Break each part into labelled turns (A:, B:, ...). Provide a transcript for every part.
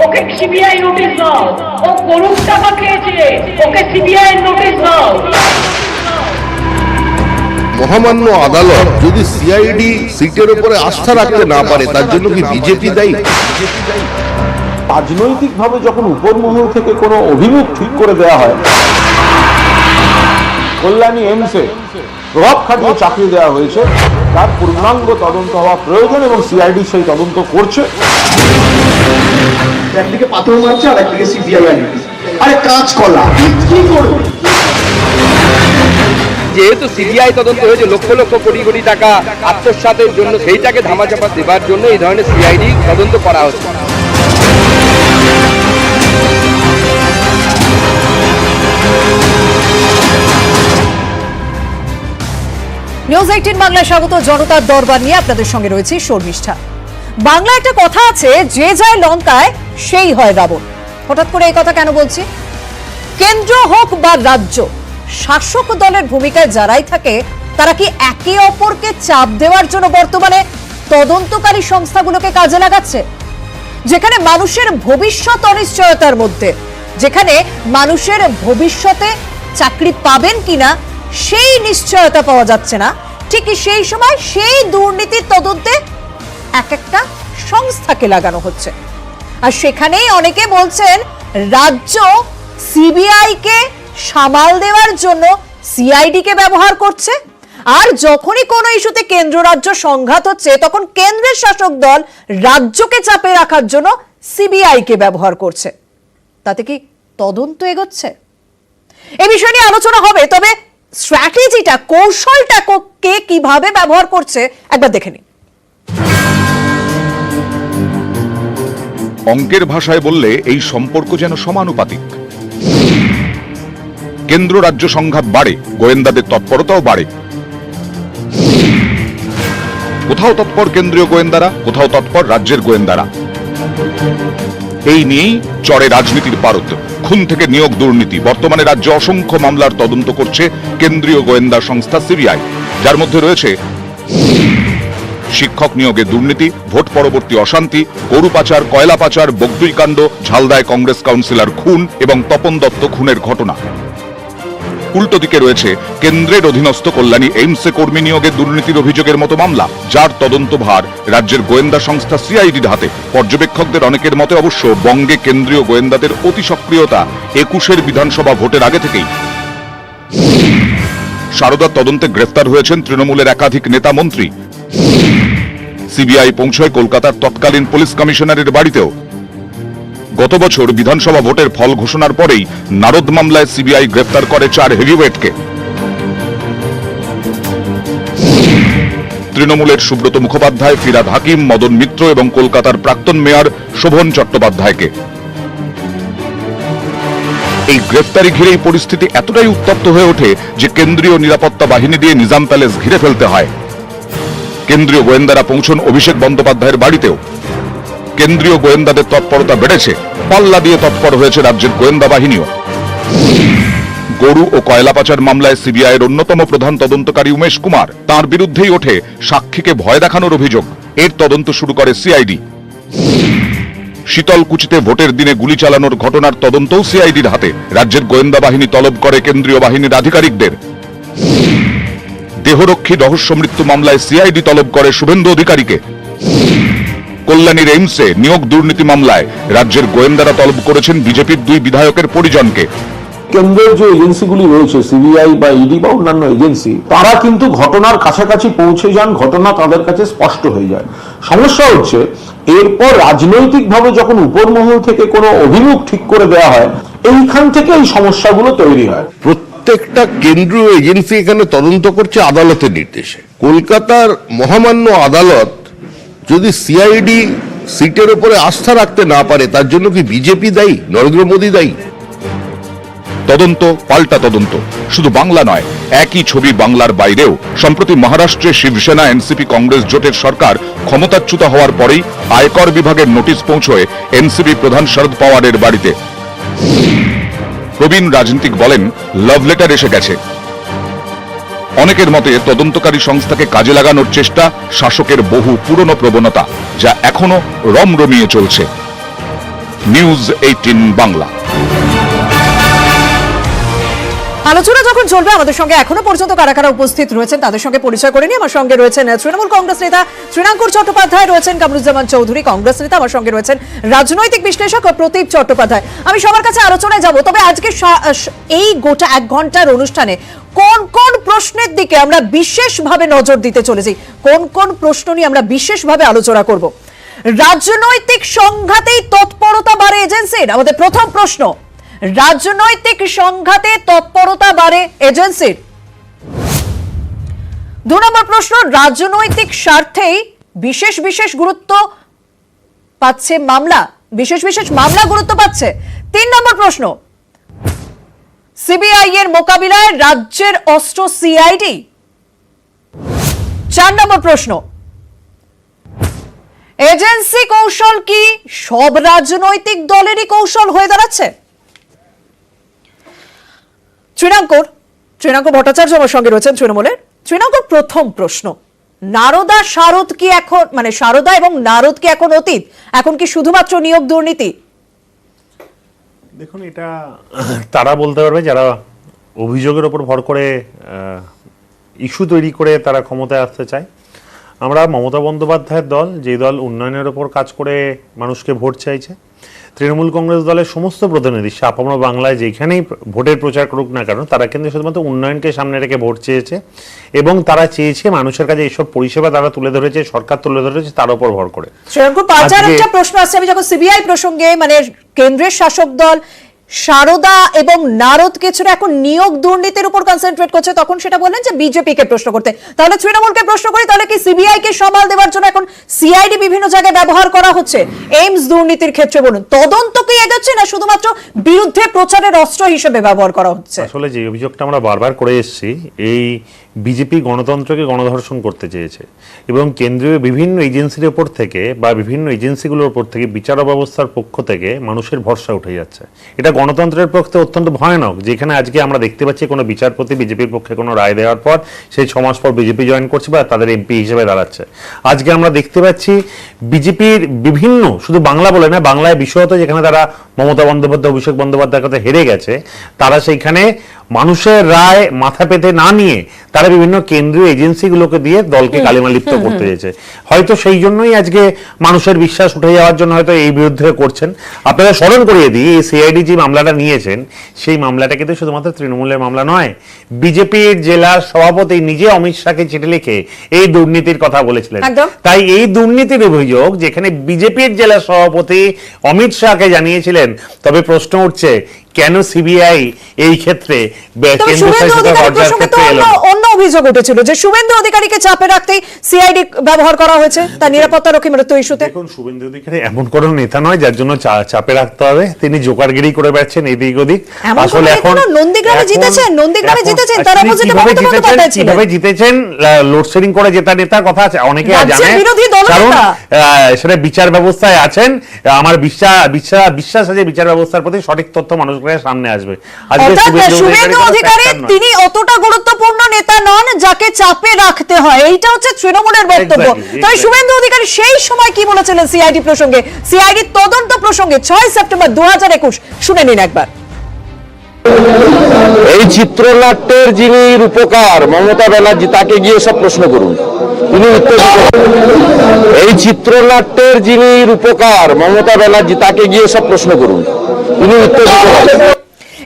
A: ওকে CBI notice দাও। ও গরুর টাকা খেয়েছে, ওকে সিবিআই নোটিশ দাও।
B: মহামান্য আদালত যদি সিআইডি সিটের উপরে আস্থা রাখতে না পারে তার জন্য কি বিজেপি দায়ী?
C: রাজনৈতিকভাবে যখন উপর মহল থেকে কোনো অভিমুখ ঠিক করে দেওয়া হয়, কল্যাণী এইমসে প্রভাব খাটিয়ে চাকরি দেওয়া হয়েছে, তার পূর্ণাঙ্গ তদন্ত হওয়া প্রয়োজন এবং সিআইডি সেই তদন্ত করছে।
D: একদিকে পাথর মারছে আর একদিকে সিবিআই আনবে। আরে কাজ কলা কি করবে?
E: যেহেতু সিবিআই তদন্ত হয়েছে লক্ষ লক্ষ কোটি কোটি টাকা আত্মসাতের জন্য, সেইটাকে ধামাচাপা দেবার জন্য এই ধরনের সিআইডি তদন্ত করা হচ্ছে।
F: নিউজ 18 বাংলায় স্বাগত। জনতার দরবার নিয়ে আপনাদের সঙ্গে রয়েছে শর্মিষ্ঠা। বাংলা একটা কথা আছে, যে যায় লঙ্কায় সেই হয় রাবণ। হঠাৎ করে এই কথা কেন বলছি? কেন্দ্র হোক বা রাজ্য, শাসক দলের ভূমিকায় যারাই থাকে তারা কি একে অপরকে চাপ দেওয়ার জন্য বর্তমানে তদন্তকারী সংস্থাগুলোকে কাজে লাগাচ্ছে? যেখানে মানুষের ভবিষ্যৎ অনিশ্চয়তার মধ্যে, যেখানে মানুষের ভবিষ্যতে চাকরি পাবেন কিনা সেই নিশ্চয়তা পাওয়া যাচ্ছে না, ঠিকই সেই সময় সেই দুর্নীতির তদন্তে এক একটা সংস্থাকে লাগানো হচ্ছে। আর সেখানেই অনেকে বলছেন রাজ্য সিবিআই কে সামাল দেওয়ার জন্য সিআইডি কে ব্যবহার করছে। আর যখনই কোনো ইস্যুতে কেন্দ্র রাজ্য সংঘাত হচ্ছে, তখন কেন্দ্রের শাসক দল রাজ্যকে চাপে রাখার জন্য সিবিআই কে ব্যবহার করছে। তাতে কি তদন্ত এগোচ্ছে? এই বিষয় নিয়ে আলোচনা হবে, তবে স্ট্র্যাটেজিটা, কৌশলটা কে কিভাবে ব্যবহার করছে একবার দেখে নিন।
G: অঙ্কের ভাষায় বললে এই সম্পর্ক যেন সমানুপাতিক। কেন্দ্র রাজ্য সংঘাত বাড়ে, গোয়েন্দাদের তৎপরতাও বাড়ে। কোথাও তৎপর কেন্দ্রীয় গোয়েন্দারা, কোথাও তৎপর রাজ্যের গোয়েন্দারা। এই নিয়েই চড়ে রাজনীতির পারদ। খুন থেকে নিয়োগ দুর্নীতি, বর্তমানে রাজ্যে অসংখ্য মামলার তদন্ত করছে কেন্দ্রীয় গোয়েন্দা সংস্থা সিবিআই, যার মধ্যে রয়েছে শিক্ষক নিয়োগে দুর্নীতি, ভোট পরবর্তী অশান্তি, গরু পাচার, কয়লা পাচার, বগদুইকাণ্ড, ঝালদায় কংগ্রেস কাউন্সিলর খুন এবং তপন দত্ত খুনের ঘটনা। উল্টো দিকে রয়েছে কেন্দ্রের অধীনস্থ কল্যাণী এইমসে কর্মী নিয়োগে দুর্নীতির অভিযোগের মতো মামলা, যার তদন্তভার রাজ্যের গোয়েন্দা সংস্থা সিআইডির হাতে। পর্যবেক্ষকদের অনেকের মতে অবশ্য বঙ্গে কেন্দ্রীয় গোয়েন্দাদের অতি সক্রিয়তা 21 বিধানসভা ভোটের আগে থেকেই। সারদার তদন্তে গ্রেফতার হয়েছেন তৃণমূলের একাধিক নেতা মন্ত্রী। সিবিআই পৌঁছয় কলকাতার তৎকালীন পুলিশ কমিশনারের বাড়িতেও। গত বছর বিধানসভা ভোটের ফল ঘোষণার পরেই নারদ মামলায় সিবিআই গ্রেফতার করে 4 হেভিওয়েটকে। তৃণমূলের সুব্রত মুখোপাধ্যায়, ফিরাদ হাকিম, মদন মিত্র এবং কলকাতার প্রাক্তন মেয়র শোভন চট্টোপাধ্যায়কে। এই গ্রেফতারি ঘিরেই পরিস্থিতি এতটাই উত্তপ্ত হয়ে ওঠে যে কেন্দ্রীয় নিরাপত্তা বাহিনী দিয়ে নিজাম প্যালেস ঘিরে ফেলতে হয়। কেন্দ্রীয় গোয়েন্দারা পৌঁছন অভিষেক বন্দ্যোপাধ্যায়ের বাড়িতেও। কেন্দ্রীয় গোয়েন্দাদের তৎপরতা বেড়েছে, পাল্লা দিয়ে তৎপর হয়েছে রাজ্যের গোয়েন্দা বাহিনীও। গরু ও কয়লা পাচার মামলায় সিবিআইয়ের অন্যতম প্রধান তদন্তকারী উমেশ কুমার, তার বিরুদ্ধেই ওঠে সাক্ষীকে ভয় দেখানোর অভিযোগ। এর তদন্ত শুরু করে সিআইডি। শীতলকুচিতে ভোটের দিনে গুলি চালানোর ঘটনার তদন্তও সিআইডির হাতে। রাজ্যের গোয়েন্দা বাহিনী তলব করে কেন্দ্রীয় বাহিনীর আধিকারিকদের। দেহরক্ষী রহস্য মৃত্যু মামলায় সিআইডি তলব করে শুভেন্দু অধিকারীকে। কল্যাণীর এইমসে নিয়োগ দুর্নীতি মামলায় রাজ্যের গোয়েন্দারা তলব করেছেন বিজেপির 2 বিধায়কের পরিজনকে।
C: কেন্দ্রের যে এজেন্সিগুলি রয়েছে, সিবিআই বা ইডি বা অন্যান্য এজেন্সি, তারা কিন্তু ঘটনার কাছাকাছি পৌঁছে যান, ঘটনা তাদের কাছে স্পষ্ট হয়ে যায়। সমস্যা হচ্ছে এরপর রাজনৈতিকভাবে যখন উপর মহল থেকে কোনো অভিমুখ ঠিক করে দেওয়া হয়, এইখান থেকে এই সমস্যাগুলো তৈরি হয়।
B: প্রত্যেকটা কেন্দ্রীয় এজেন্সি এখানে তদন্ত করছে আদালতের নির্দেশে। কলকাতার মহামান্য আদালত যদি সিআইডি সিটের উপরে আস্থা রাখতে না পারে তার জন্য কি বিজেপি দায়ী, নরেন্দ্র মোদী দায়ী?
G: তদন্ত পাল্টা তদন্ত, শুধু বাংলা নয়, একই ছবি বাংলার বাইরেও। সম্প্রতি মহারাষ্ট্রে শিবসেনা এনসিপি কংগ্রেস জোটের সরকার ক্ষমতাচ্যুত হওয়ার পরেই আয়কর বিভাগের নোটিশ পৌঁছয় এনসিপি প্রধান শরদ পাওয়ারের বাড়িতে। প্রবীণ রাজনীতিক বলেন, লাভ লেটার এসে গেছে। অনেকের মতে তদন্তকারী সংস্থাকে কাজে লাগানোর চেষ্টা শাসকের বহু পুরনো প্রবণতা, যা এখনো রমরমিয়ে চলছে। নিউজ 18 বাংলা।
F: আলোচনা যখন চলবে, আমাদের সঙ্গে এখনো পর্যন্ত কারা কারা উপস্থিত রয়েছেন তাদের সঙ্গে পরিচয় করে নিই। আমার সঙ্গে রয়েছেন তৃণমূল কংগ্রেস নেতা শ্রীরাঙ্কুর চট্টোপাধ্যায়, রয়েছেন কামরুজ্জামান চৌধুরী কংগ্রেস নেতা, আমার সঙ্গে রয়েছেন রাজনৈতিক বিশ্লেষক প্রদীপ চট্টোপাধ্যায়। আমি সবার কাছে আলোচনায় যাব, তবে আজকে এই গোটা 1 ঘন্টার অনুষ্ঠানে কোন কোন প্রশ্নের দিকে আমরা বিশেষভাবে নজর দিতে চলেছি, কোন কোন প্রশ্ন নিয়ে আমরা বিশেষভাবে আলোচনা করব। রাজনৈতিক সংঘাতেই তৎপরতা বাড়ে এজেন্সির, আমাদের প্রথম প্রশ্ন। রাজনৈতিক সংঘাতে তৎপরতা বাড়ে এজেন্সির। 2 নম্বর প্রশ্ন, রাজনৈতিক স্বার্থেই বিশেষ বিশেষ গুরুত্ব পাচ্ছে মামলা, বিশেষ বিশেষ মামলা গুরুত্ব পাচ্ছে। 3 নম্বর প্রশ্ন, সিবিআই এর মোকাবিলায় রাজ্যের অস্ত্র সিআইডি। 4 নম্বর প্রশ্ন, এজেন্সি কৌশল কি সব রাজনৈতিক দলেরই কৌশল হয়ে দাঁড়াচ্ছে? শ্রীরাঙ্কুর ভট্টাচার্য আমার সঙ্গে রয়েছেন তৃণমূলের। শ্রীরাঙ্কুর প্রথম প্রশ্ন, নারদা শারদ কি এখন, মানে শারদা এবং নারদ কি এখন অতীত? এখন কি শুধুমাত্র নিয়োগ দুর্নীতি?
H: দেখুন, এটা তারা বলতে পারবে যারা অভিযোগের উপর ভর করে ইস্যু তৈরি করে তারা ক্ষমতায় আসতে চায়। আমরা মমতা বন্দ্যোপাধ্যায়ের দল, যে দল উন্নয়নের ওপর কাজ করে মানুষকে ভোট চাইছে, তৃণমূল কংগ্রেস দলের সমস্ত প্রতিনিধি আপামর বাংলায় যেখানেই ভোটের প্রচার করুক না কেন, তারা কিন্তু শুধুমাত্র উন্নয়নকে সামনে রেখে ভোট চেয়েছে এবং তারা চেয়েছে মানুষের কাছে এইসব পরিষেবা তারা তুলে ধরেছে, সরকার তুলে ধরেছে, তার উপর ভর করে।
F: শ্রীরাঙ্কুর পাঁচার একটা প্রশ্ন আসছে, আমি যখন সিবিআই প্রসঙ্গে, মানে কেন্দ্রের শাসক দল শারদা এবং নারদকে ছেড়ে এখন নিয়োগ দুর্নীতির উপর কনসেন্ট্রেট করছে, তখন সেটা বললেন যে বিজেপি কে প্রশ্ন করতে। তাহলে তৃণমূলকে প্রশ্ন করি, তাহলে কি সিবিআই কে সামাল দেওয়ার জন্য এখন সিআইডি বিভিন্ন জায়গায় ব্যবহার করা হচ্ছে? এইমস দুর্নীতির ক্ষেত্রে বলুন, তদন্ত কি এগোচ্ছে না শুধুমাত্র বিরুদ্ধে প্রচারের অস্ত্র হিসেবে ব্যবহার করা হচ্ছে?
H: আসলে যে অভিযোগটা আমরা বারবার করে এসেছি, এই বিজেপি গণতন্ত্রকে গণধর্ষণ করতে চেয়েছে এবং কেন্দ্রীয় বিভিন্ন এজেন্সির উপর থেকে বা বিভিন্ন এজেন্সিগুলোর উপর থেকে বিচার ব্যবস্থার পক্ষ থেকে মানুষের ভরসা উঠে যাচ্ছে। এটা গণতন্ত্রের পক্ষে অত্যন্ত ভয়ানক, যেখানে আজকে আমরা দেখতে পাচ্ছি কোনো বিচারপতি বিজেপির পক্ষে কোনো রায় দেওয়ার পর সেই 6 মাস পর বিজেপি জয়েন করছে বা তাদের এমপি হিসেবে দাঁড়াচ্ছে। আজকে আমরা দেখতে পাচ্ছি বিজেপির বিভিন্ন, শুধু বাংলা বলে না, বাংলায় বিশেষত যেখানে তারা মমতা বন্দ্যোপাধ্যায়, অভিষেক বন্দ্যোপাধ্যায়ের কাছে হেরে গেছে, তারা সেইখানে মানুষের রায় মাথা পেতে না নিয়ে তারা বিভিন্ন কেন্দ্রীয় এজেন্সিগুলোকে দিয়ে দলকে কালিমা লিপ্ত করতে চেয়েছে। হয়তো সেই জন্যই আজকে মানুষের বিশ্বাস উঠে যাওয়ার জন্য হয়তো এই বিরুদ্ধে করছেন। আপনারা স্মরণ করিয়ে দিই, এই সিআইডি যে মামলাটা নিয়েছেন, সেই মামলাটা কিন্তু শুধুমাত্র তৃণমূলের মামলা নয়। বিজেপির জেলার সভাপতি নিজে অমিত শাহকে চিঠি লিখে এই দুর্নীতির কথা বলেছিলেন। তাই এই দুর্নীতির অভিযোগ যেখানে বিজেপির জেলা সভাপতি অমিত শাহকে জানিয়েছিলেন, তবে প্রশ্ন উঠছে কেন সিবিআই এই ক্ষেত্রে
F: অন্য অভিযোগ উঠেছিল যে শুভেন্দু অধিকারীকে চাপে রাখতেই সিআইডি ব্যবহার করা হয়েছে তার নিরাপত্তারক্ষী মৃত্যু ইস্যুতে।
H: দেখুন, শুভেন্দু অধিকারী এমন কোন নেতা নয় যার জন্য চাপে রাখতে হবে। তিনি জোকারগিরি করে বেড়াচ্ছেন এদিক ওদিক। আসলে এখন
F: নন্দীগ্রামে জিতেছেন তার অপোজিটে মমতা বন্দ্যোপাধ্যায় ছিলেন।
H: কিভাবে জিতেছেন? লোডশেডিং করে জেতা নেতার কথা আছে, অনেকে জানে, কারণ সেটা বিচার ব্যবস্থায় আছেন। আমার বিশ্বাস আছে বিচার ব্যবস্থার প্রতি সঠিক তথ্য মানুষ সামনে আসবে।
F: শুভেন্দু অধিকারী তিনি অতটা গুরুত্বপূর্ণ নেতা নন যাকে চাপে রাখতে হয়, এইটা হচ্ছে তৃণমূলের বক্তব্য। তাই শুভেন্দু অধিকারী সেই সময় কি বলেছিলেন সিআইডি প্রসঙ্গে, সিআইডি তদন্ত প্রসঙ্গে 6 সেপ্টেম্বর 2021, শুনে নিন একবার।
I: এই চিত্রনাট্যের যিনি রূপকার মমতা ব্যানার্জি, তাকে গিয়ে সব প্রশ্ন করুন, তিনি উত্তর দিতে। এই চিত্রনাট্যের যিনি রূপকার মমতা ব্যানার্জি, তাকে গিয়ে সব প্রশ্ন করুন, তিনি উত্তর দিতে।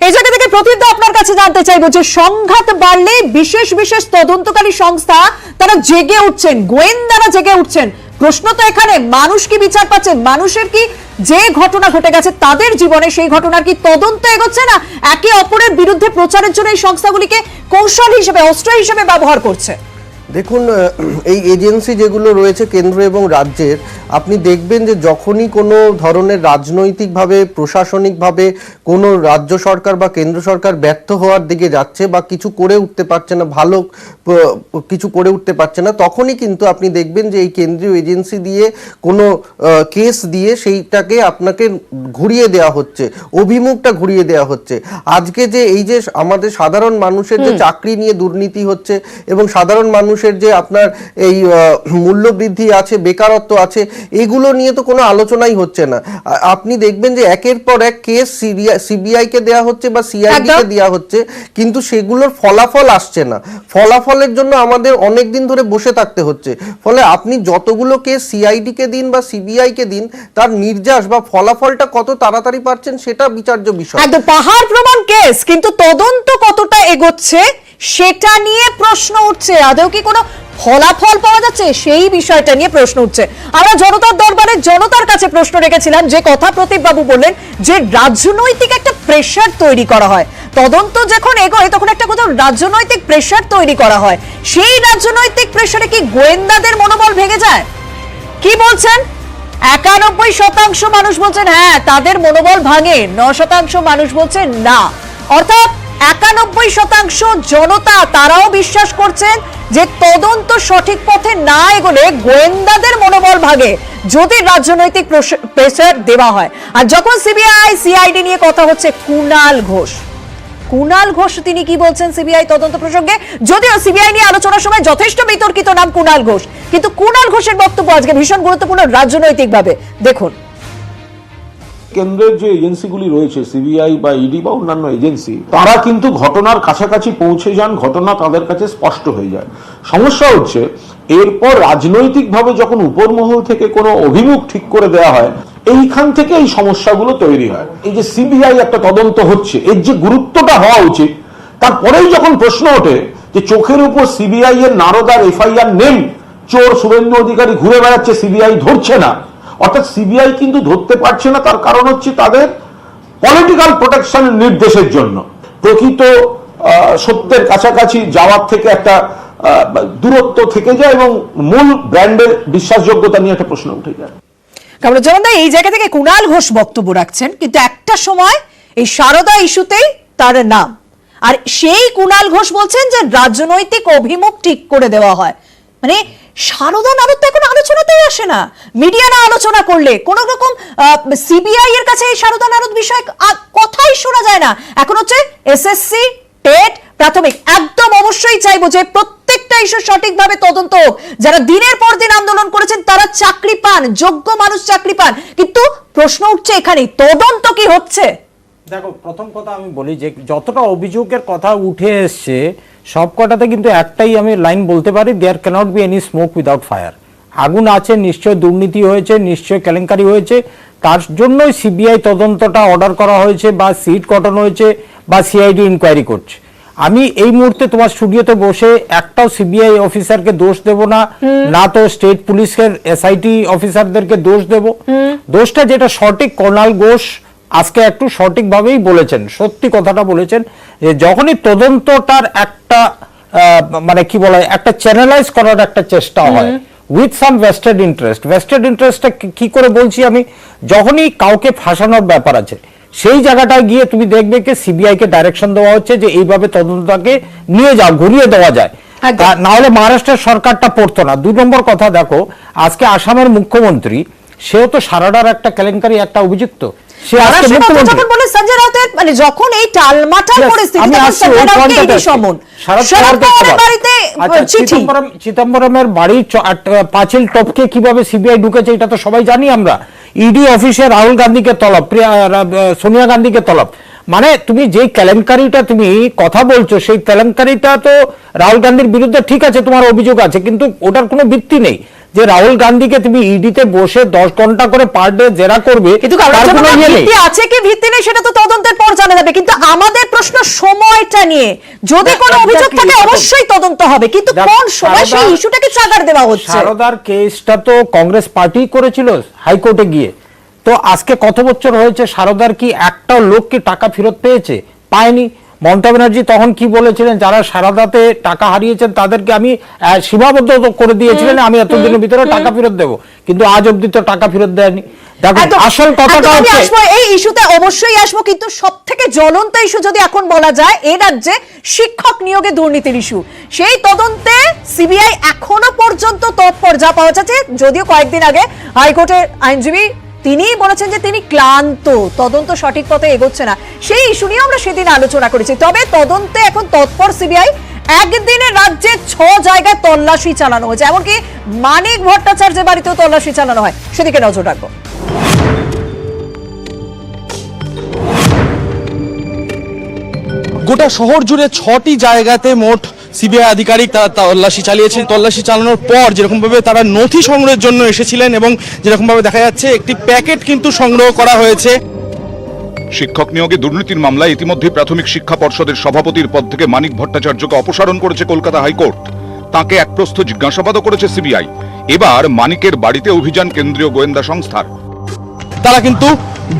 F: এই জায়গা থেকে প্রতিদ্ব আপনার কাছে জানতে চাইবো যে সংঘাত বাড়লে বিশেষ বিশেষ তদন্তকারী সংস্থা তারা জেগে উঠছেন, গোয়েন্দারা জেগে উঠছেন। প্রশ্ন তো এখানে, মানুষ কি বিচার পাচ্ছেন? মানুষের কি যে ঘটনা ঘটে গেছে তাদের জীবনে, সেই ঘটনার কি তদন্ত এগোচ্ছে না একে অপরের বিরুদ্ধে প্রচারের জন্য এই সংস্থাগুলিকে কৌশল হিসেবে, অস্ত্র হিসেবে ব্যবহার করছে?
J: দেখুন, এই এজেন্সি যেগুলো রয়েছে কেন্দ্র এবং রাজ্যের, আপনি দেখবেন যে যখনই কোনো ধরনের রাজনৈতিকভাবে, প্রশাসনিকভাবে কোনো রাজ্য সরকার বা কেন্দ্র সরকার ব্যর্থ হওয়ার দিকে যাচ্ছে বা কিছু করে উঠতে পারছে না, ভালো কিছু করে উঠতে পারছে না, তখনই কিন্তু আপনি দেখবেন যে এই কেন্দ্রীয় এজেন্সি দিয়ে কোনো কেস দিয়ে সেইটাকে আপনাকে ঘুরিয়ে দেওয়া হচ্ছে, অভিমুখটা ঘুরিয়ে দেওয়া হচ্ছে। আজকে যে এই যে আমাদের সাধারণ মানুষের যে চাকরি নিয়ে দুর্নীতি হচ্ছে এবং সাধারণ মানুষ মানুষের যে আপনার এই মূল্যবৃদ্ধি আছে, বেকারত্ব আছে, এগুলো নিয়ে তো কোনো আলোচনাই হচ্ছে না। আপনি দেখবেন যে একের পর এক কেস সিবিআই কে দেয়া হচ্ছে বা সিআইডি কে দেয়া হচ্ছে, কিন্তু সেগুলোর ফলাফল আসছে না। ফলাফলের জন্য আমাদের অনেক দিন ধরে বসে থাকতে হচ্ছে। ফলে আপনি যতগুলো কেস সিআইডি কে দিন বা সিবিআই কে দিন, তার নির্যাস বা ফলাফলটা কত তাড়াতাড়ি পাচ্ছেন সেটা বিচার্য বিষয়।
F: একদম পাহাড় প্রমাণ কেস, কিন্তু তদন্ত কতটা এগোচ্ছে সেটা নিয়ে প্রশ্ন উঠছে। আদৌ কি কোনো ফলাফল পাওয়া যাচ্ছে সেই বিষয়টা নিয়ে প্রশ্ন উঠছে। আমরা জনতার দরবারে জনতার কাছে প্রশ্ন রেখেছিলাম, যে কথা প্রদীপ বাবু বললেন যে রাজনৈতিক একটা প্রেশার তৈরি করা হয়, তদন্ত যখন এগোয় তখন একটা কোথাও রাজনৈতিক প্রেশার তৈরি করা হয়। সেই রাজনৈতিক প্রেশারে কি গোয়েন্দাদের মনোবল ভেঙে যায়? কি বলছেন? 91% মানুষ বলছেন হ্যাঁ তাদের মনোবল ভাঙে, 9% মানুষ বলছেন না। অর্থাৎ 91% জনতা তারাও বিশ্বাস করছেন যে তদন্ত সঠিক পথে না এগোলে গোয়েন্দাদের মনোবল ভাঙে যদি রাজনৈতিক প্রেসার দেওয়া হয়। আর যখন সিবিআই সিআইডি নিয়ে কথা হচ্ছে, কুণাল ঘোষ তিনি কি বলছেন সিবিআই তদন্ত প্রসঙ্গে? যদিও সিবিআই নিয়ে আলোচনার সময় যথেষ্ট বিতর্কিত নাম কুণাল ঘোষ, কিন্তু কুণাল ঘোষের বক্তব্য আজকে ভীষণ গুরুত্বপূর্ণ রাজনৈতিকভাবে। দেখুন,
C: কেন্দ্রের যে এজেন্সিগুলি রয়েছে, সিবিআই বা ইডি বা অন্যান্য এজেন্সি, তারা কিন্তু ঘটনার কাছাকাছি পৌঁছে যান, ঘটনা তাদের কাছে স্পষ্ট হয়ে যায়। সমস্যা হচ্ছে এরপর রাজনৈতিকভাবে যখন উপরমহল থেকে কোনো অভিমুখ ঠিক করে দেওয়া হয়, এইখান থেকে এই সমস্যাগুলো তৈরি হয়। এই যে সিবিআই একটা তদন্ত হচ্ছে, এর যে গুরুত্বটা হওয়া উচিত, তারপরেই যখন প্রশ্ন ওঠে যে চোখের উপর সিবিআই এর নারদার এফআইআর নেই, চোর শুভেন্দু অধিকারী ঘুরে বেড়াচ্ছে, সিবিআই ধরছে না। অর্থাৎ সিবিআই কিন্তু ধরতে পারছে না, তার কারণ হচ্ছে তাদের পলিটিক্যাল প্রোটেকশনের নির্দেশের জন্য। প্রকৃত সত্যের কাছাকাছি যাওয়ার থেকে একটা দূরত্ব থেকে যায় এবং মূল ব্র্যান্ডের বিশ্বাসযোগ্যতা নিয়ে একটা প্রশ্ন উঠে যায়।
F: কামরুজ্জামান এই জায়গা থেকে কুণাল ঘোষ বক্তব্য রাখছেন, কিন্তু একটা সময় এই সারদা ইস্যুতেই তার নাম, আর সেই কুণাল ঘোষ বলছেন যে রাজনৈতিক অভিমুখ ঠিক করে দেওয়া হয়। মানে সারদা নারদ তো এখন আলোচনাতেই আসে না, মিডিয়া না আলোচনা করলে কোনো রকম সিবিআই এর কাছে এই সারদা নারদ বিষয়ে কথাই শোনা যায় না। এখন হচ্ছে এসএসসি, টেট, প্রাথমিক, একদম অবশ্যই চাইবো যে প্রত্যেকটা ইস্যু সঠিকভাবে তদন্ত হোক। যারা দিনের পর দিন আন্দোলন করেছেন তারা চাকরি পান, যোগ্য মানুষ চাকরি পান, কিন্তু প্রশ্ন উঠছে এখানে তদন্ত কি হচ্ছে?
K: দেখো, প্রথম কথা আমি বলি যে যতটা অভিযোগের কথা উঠে এসছে সবকটাতে কিন্তু একটাই আমি লাইন বলতে পারি, there cannot be any smoke without fire. আগুন আছে, নিশ্চয় দুর্নীতি হয়েছে, নিশ্চয় কেলেঙ্কারি হয়েছে, তার জন্যই সিবিআই তদন্তটা অর্ডার করা হয়েছে বা সিট কটানো হয়েছে বা সিআইডি ইনকোয়ারি করছে। আমি এই মুহূর্তে তোমার স্টুডিওতে বসে একটাও সিবিআই অফিসারকে দোষ দেব না, না তো স্টেট পুলিশের এসআইটি অফিসারদেরকে দোষ দেব। দোষটা যেটা সঠিক, কুণাল ঘোষ আজকে একটু সঠিকভাবেই বলেছেন, সত্যি কথাটা বলেছেন যে যখনই তদন্তটার একটা মানে কি বলা হয়, একটা চ্যানেলাইজ করার একটা চেষ্টা হয় উইথ সাম ভেস্টেড ইন্টারেস্টটা কি করে বলছি আমি, যখনই কাউকে ফাঁসানোর ব্যাপার আছে সেই জায়গাটায় গিয়ে তুমি দেখবে কি সিবিআই কে ডাইরেকশন দেওয়া হচ্ছে যে এইভাবে তদন্তটাকে নিয়ে যাও, ঘুরিয়ে দেওয়া যায়, না হলে মহারাষ্ট্রের সরকারটা পড়তো না। 2 নম্বর কথা দেখো, আজকে আসামের মুখ্যমন্ত্রী, সেও তো সারাডার একটা কেলেঙ্কারি একটা অভিযুক্ত।
F: যখন এই টালমাটাল পরিস্থিতি
K: চিদম্বরমের বাড়ির পাঁচিল টপকে কিভাবে সিবিআই ঢুকেছে এটা তো সবাই জানি আমরা। ইডি অফিসে রাহুল গান্ধীকে তলব, সোনিয়া গান্ধীকে তলব, মানে তুমি যে কেলেঙ্কারিটা তুমি কথা বলছো সেই কেলেঙ্কারিটা তো রাহুল গান্ধীর বিরুদ্ধে ঠিক আছে, তোমার অভিযোগ আছে, কিন্তু ওটার কোনো ভিত্তি নেই যে রাহুল গান্ধীকে তুমি ইডিতে বসে 10 ঘন্টা করে পার ডে জেরা করবে।
F: কিন্তু ভিত্তি আছে কি ভিত্তি নেই সেটা তো তদন্তের পর জানা যাবে, কিন্তু আমাদের প্রশ্ন সময়টা নিয়ে। যদি কোনো অভিযোগ থাকে অবশ্যই তদন্ত হবে, কিন্তু কোন সময় সেই ইস্যুটাকে ট্রিগার দেওয়া হচ্ছে?
K: সারদার কেসটা তো কংগ্রেস পার্টি করেছিল হাইকোর্টে গিয়ে, তো আজকে কত বছর হয়েছে, সারদার কি একটাও লোক কি টাকা ফেরত পেয়েছে? পায়নি। মমতা ব্যানার্জি তখন কি বলেছিলেন, যারা সারদাতে টাকা হারিয়েছেন তাদেরকে আমি সীমাবদ্ধ করে দিয়েছিলেন, আমি এতদিনের ভিতরে টাকা ফেরত দেবো, কিন্তু আজ অব্দি তো টাকা ফেরত দেয়নি। আসল কথাটা হচ্ছে
F: এই ইস্যুতে অবশ্যই আসবো, কিন্তু সবথেকে জ্বলন্ত ইস্যু যদি এখন বলা যায় এই রাজ্যে শিক্ষক নিয়োগে দুর্নীতির ইস্যু, সেই তদন্তে সিবিআই এখনো পর্যন্ত তৎপর যা পাওয়া যাচ্ছে। যদিও কয়েকদিন আগে হাইকোর্টের আইনজীবী তিনি বলেছেন যে তিনি ক্লান্ত, তদন্ত সঠিক পথে এগোচ্ছে না, সেই ইস্যু নিয়ে আমরা সেদিন আলোচনা করেছি। তবে তদন্তে এখন তৎপর সিবিআই, একদিনে রাজ্যে 6 জায়গায় তল্লাশি চালানো হয়েছে, এমনকি মানিক ভট্টাচার্যের বাড়িতেও তল্লাশি চালানো হয়, সেদিকে নজর রাখবো।
L: গোটা শহর জুড়ে 6টি জায়গাতে মোট সিবিআই আধিকারিক তারা তল্লাশি চালিয়েছেন। তল্লাশি চালানোর পর যেরকমভাবে তারা নথি সংগ্রহের জন্য এসেছিলেন এবং যেরকমভাবে দেখা যাচ্ছে একটি প্যাকেট কিন্তু সংগ্রহ করা হয়েছে।
G: শিক্ষক নিয়োগে দুর্নীতির মামলায় ইতিমধ্যে প্রাথমিক শিক্ষা পর্ষদের সভাপতির পদ থেকে মানিক ভট্টাচার্যকে অপসারণ করেছে কলকাতা হাইকোর্ট। তাকে এক প্রশ্ন জিজ্ঞাসাবাদও করেছে সিবিআই। এবার মানিকের বাড়িতে অভিযান কেন্দ্রীয় গোয়েন্দা সংস্থার।
L: তারা কিন্তু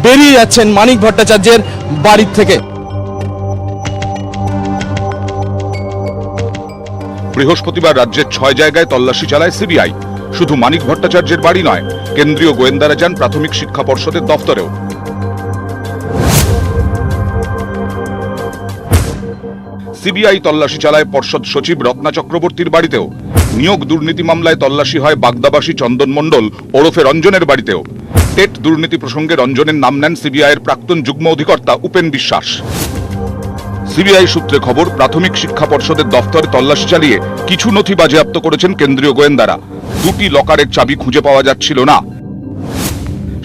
L: বেরিয়ে যাচ্ছেন মানিক ভট্টাচার্যের বাড়ির থেকে।
G: বৃহস্পতিবার রাজ্যের 6 জায়গায় তল্লাশি চালায় সিবিআই। শুধু মানিক ভট্টাচার্যের বাড়ি নয়, কেন্দ্রীয় গোয়েন্দারা যান প্রাথমিক শিক্ষা পর্ষদের দফতরেও। সিবিআই তল্লাশি চালায় পর্ষদ সচিব রত্না চক্রবর্তীর বাড়িতেও। নিয়োগ দুর্নীতি মামলায় তল্লাশি হয় বাগদাবাসী চন্দন মণ্ডল ওরফে রঞ্জনের বাড়িতেও। টেট দুর্নীতি প্রসঙ্গে রঞ্জনের নাম নেন সিবিআইয়ের প্রাক্তন যুগ্ম অধিকর্তা উপেন বিশ্বাস। সিবিআই সূত্রে খবর, প্রাথমিক শিক্ষা পর্ষদের দফতরে তল্লাশি চালিয়ে কিছু নথি বাজেয়াপ্ত করেছেন কেন্দ্রীয় গোয়েন্দারা। 2টি লকারের চাবি খুঁজে পাওয়া যাচ্ছিল না।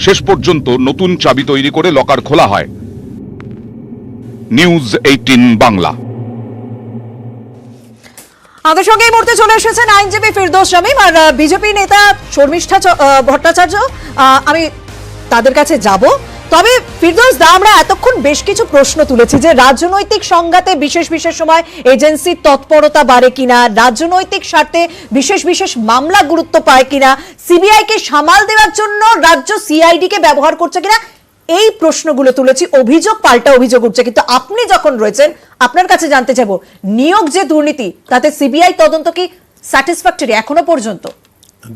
G: শেষ পর্যন্ত নতুন চাবি তৈরি করে লকার খোলা হয়। নিউজ 18 বাংলা।
F: আমাদের সঙ্গে এই মুহূর্তে চলে এসেছেন আইনজীবী ফিরদৌস শামীম আর বিজেপি নেতা শর্মিষ্ঠা ভট্টাচার্য। আমি তাদের কাছে যাব। তবে ফিরদৌস দা, আমরা এতক্ষণ বেশ কিছু প্রশ্ন তুলেছি যে রাজনৈতিক সংঘাতে বিশেষ বিশেষ সময় এজেন্সির তৎপরতা বাড়ে কিনা, রাজনৈতিক স্বার্থে বিশেষ বিশেষ মামলা গুরুত্ব পায় কিনা, সিবিআই কে সামাল দেওয়ার জন্য রাজ্য সিআইডি কে ব্যবহার করছে কিনা, এই প্রশ্নগুলো তুলেছি। অভিযোগ পাল্টা অভিযোগ উঠছে, কিন্তু আপনি যখন রয়েছেন আপনার কাছে জানতে চাইবো, নিয়োগ যে দুর্নীতি তাতে সিবিআই তদন্ত কি স্যাটিসফ্যাক্টরি এখনো পর্যন্ত?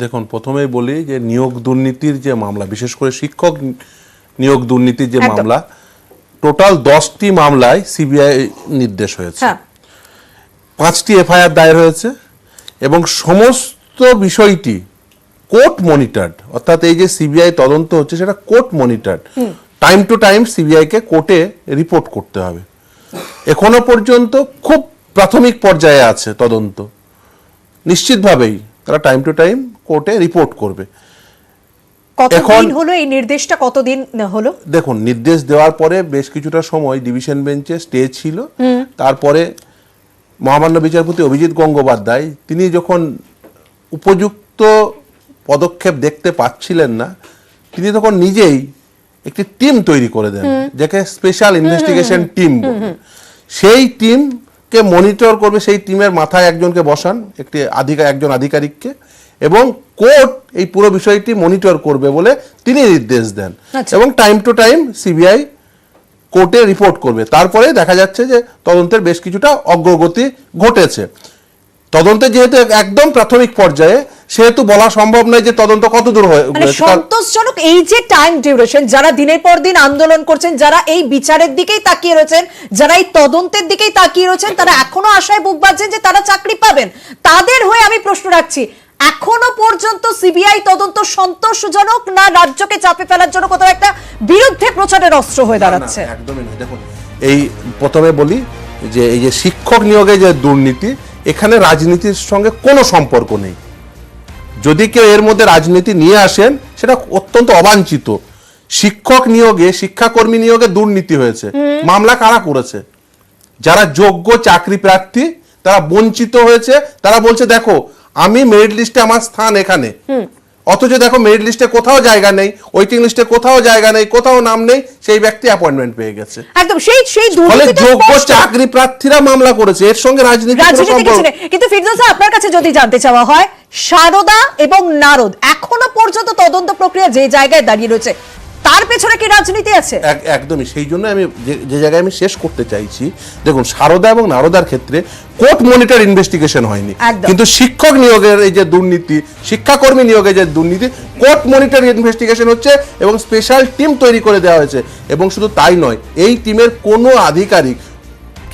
M: দেখুন, প্রথমেই বলি যে নিয়োগ দুর্নীতির যে মামলা, বিশেষ করে শিক্ষক নিয়োগ দুর্নীতির যে মামলা, টোটাল 10টি মামলায় সিবিআই নির্দেশ হয়েছে। 5টি এফআইআর দায়ের হয়েছে এবং সমস্ত বিষয়টি কোর্ট মনিটরড। অর্থাৎ এই যে সিবিআই তদন্ত হচ্ছে সেটা court monitored. Time to time CBI কে কোর্টে রিপোর্ট করতে হবে। এখনো পর্যন্ত খুব প্রাথমিক পর্যায়ে আছে তদন্ত। নিশ্চিতভাবেই তারা টাইম টু টাইম কোর্টে রিপোর্ট করবে।
F: কতদিন হলো এই নির্দেশটা? কতদিন হলো?
M: দেখুন, নির্দেশ দেওয়ার পরে বেশ কিছুটা সময় ডিভিশন বেঞ্চে স্টে ছিল। তারপরে মহামান্য বিচারপতি অভিজিৎ গঙ্গোপাধ্যায় তিনি যখন উপযুক্ত পদক্ষেপ দেখতে পাচ্ছিলেন না, তিনি তখন নিজেই একটি টিম তৈরি করে দেন, যাকে স্পেশাল ইনভেস্টিগেশন টিম বলে। সেই টিমকে মনিটর করবে, সেই টিমের মাথায় একজনকে বসান, একজন আধিকারিককে, এবং কোর্ট এই পুরো বিষয়টি মনিটর করবে বলে তিনি নির্দেশ দেন। এবং টাইম টু টাইম সিবিআই কোর্টে রিপোর্ট করবে। তারপরে দেখা যাচ্ছে যে তদন্তের বেশ কিছুটা অগ্রগতি ঘটেছে। তদন্তে যেহেতু একদম প্রাথমিক পর্যায়ে, সেহেতু বলা সম্ভব নয় যে তদন্ত কত দূর হয়েছে।
F: সন্তোষজনক এই যে টাইম ডিউরেশন, যারা দিনের পর দিন আন্দোলন করছেন, যারা এই বিচারের দিকেই তাকিয়ে রয়েছেন, যারা এই তদন্তের দিকেই তাকিয়ে রয়েছেন, তারা এখনো আশায় বুক বাঁধছেন যে তারা চাকরি পাবেন। তাদের হয়ে আমি প্রশ্ন রাখছি, এখনো পর্যন্ত সিবিআই তদন্ত সন্তোষজনক না রাজ্যকে চাপে ফেলার জন্য কোথাও একটা বিরুদ্ধে প্রচারের অস্ত্র হয়ে দাঁড়াচ্ছে?
M: একদমই নয়। দেখুন, এই প্রথমে বলি যে এই যে শিক্ষক নিয়োগে যে দুর্নীতি, এখানে রাজনীতির সঙ্গে কোনো সম্পর্ক নেই। যদি কেউ এর মধ্যে রাজনীতি নিয়ে আসেন, সেটা অত্যন্ত অবাঞ্ছিত। শিক্ষক নিয়োগে, শিক্ষাকর্মী নিয়োগে দুর্নীতি হয়েছে। মামলা কারা করেছে? যারা যোগ্য চাকরি প্রার্থী, তারা বঞ্চিত হয়েছে। তারা বলছে দেখো আমি মেরিট লিস্টে আমার স্থান এখানে, অথচ দেখো মেরিট লিস্টে কোথাও জায়গা নেই, ওয়েটিং লিস্টে কোথাও জায়গা নেই, কোথাও নাম নেই, সেই ব্যক্তি অ্যাপয়েন্টমেন্ট পেয়ে গেছে।
F: একদম সেই
M: ফলে যোগ্য চাকরি প্রার্থীরা মামলা করেছে, এর সঙ্গে রাজনীতি
F: কিছু নেই। কিন্তু ফিরদৌস, আপনার কাছে যদি জানতে চাওয়া হয়, সারদা এবং নারদ এখনো পর্যন্ত তদন্ত প্রক্রিয়া যে জায়গায় দাঁড়িয়ে রয়েছে, তার পেছনে কি রাজনীতি আছে?
M: একদমই। সেই জন্য আমি যে জায়গায় আমি শেষ করতে চাইছি, দেখুন সারদা এবং নারদার ক্ষেত্রে কোর্ট মনিটর ইনভেস্টিগেশন হয়নি, কিন্তু শিক্ষক নিয়োগের এই যে দুর্নীতি, শিক্ষাকর্মী নিয়োগে যে দুর্নীতি, কোর্ট মনিটর ইনভেস্টিগেশন হচ্ছে এবং স্পেশাল টিম তৈরি করে দেওয়া হয়েছে। এবং শুধু তাই নয়, এই টিমের কোনো আধিকারিক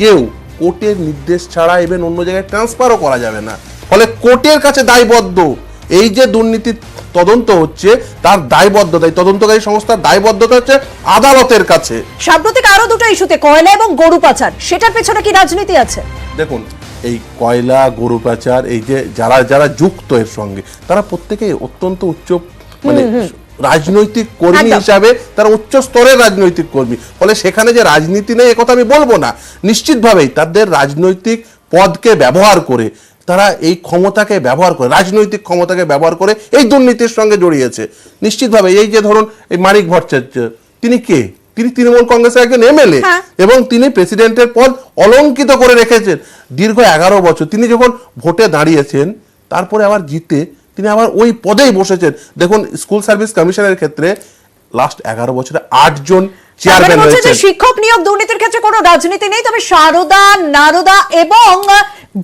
M: কেউ কোর্টের নির্দেশ ছাড়া ইভেন অন্য জায়গায় ট্রান্সফারও করা যাবে না। ফলে কোর্টের কাছে দায়বদ্ধ। এই যে দুর্নীতির তদন্ত হচ্ছে, তার দায়বদ্ধতা, তদন্তকারী সংস্থার দায়বদ্ধতা হচ্ছে আদালতের কাছে।
F: সাম্প্রতিক আরো দুটো ইস্যুতে, কয়লা এবং গরু পাচার, সেটার পেছনে কি রাজনীতি আছে?
M: দেখুন, এই কয়লা গরু পাচার এই যে যারা যারা যুক্ত এর সঙ্গে তারা প্রত্যেকেই অত্যন্ত উচ্চ মানে রাজনৈতিক কর্মী হিসাবে তারা উচ্চ স্তরের রাজনৈতিক কর্মী, ফলে সেখানে যে রাজনীতি নেই একথা আমি বলবো না। নিশ্চিতভাবেই তাদের রাজনৈতিক পদকে ব্যবহার করে তারা এই ক্ষমতাকে ব্যবহার করে, রাজনৈতিক ক্ষমতাকে ব্যবহার করে এই দুর্নীতির সঙ্গে জড়িয়েছে। নিশ্চিতভাবে এই যে ধরুন এই মানিক ভট্টাচার্য, তিনি কে? তিনি তৃণমূল কংগ্রেসের একজন এমএলএ এবং তিনি প্রেসিডেন্টের পদ অলঙ্কিত করে রেখেছেন দীর্ঘ 11 বছর। তিনি যখন ভোটে দাঁড়িয়েছেন তারপরে আবার জিতে তিনি আবার ওই পদেই বসেছেন। দেখুন স্কুল সার্ভিস কমিশনের ক্ষেত্রে লাস্ট 11 বছরে 8 জন চেয়ারম্যান হয়েছে।
F: শিক্ষক নিয়োগ দুর্নীতির ক্ষেত্রে কোনো রাজনীতি নেই, তবে সারদা, নারদা এবং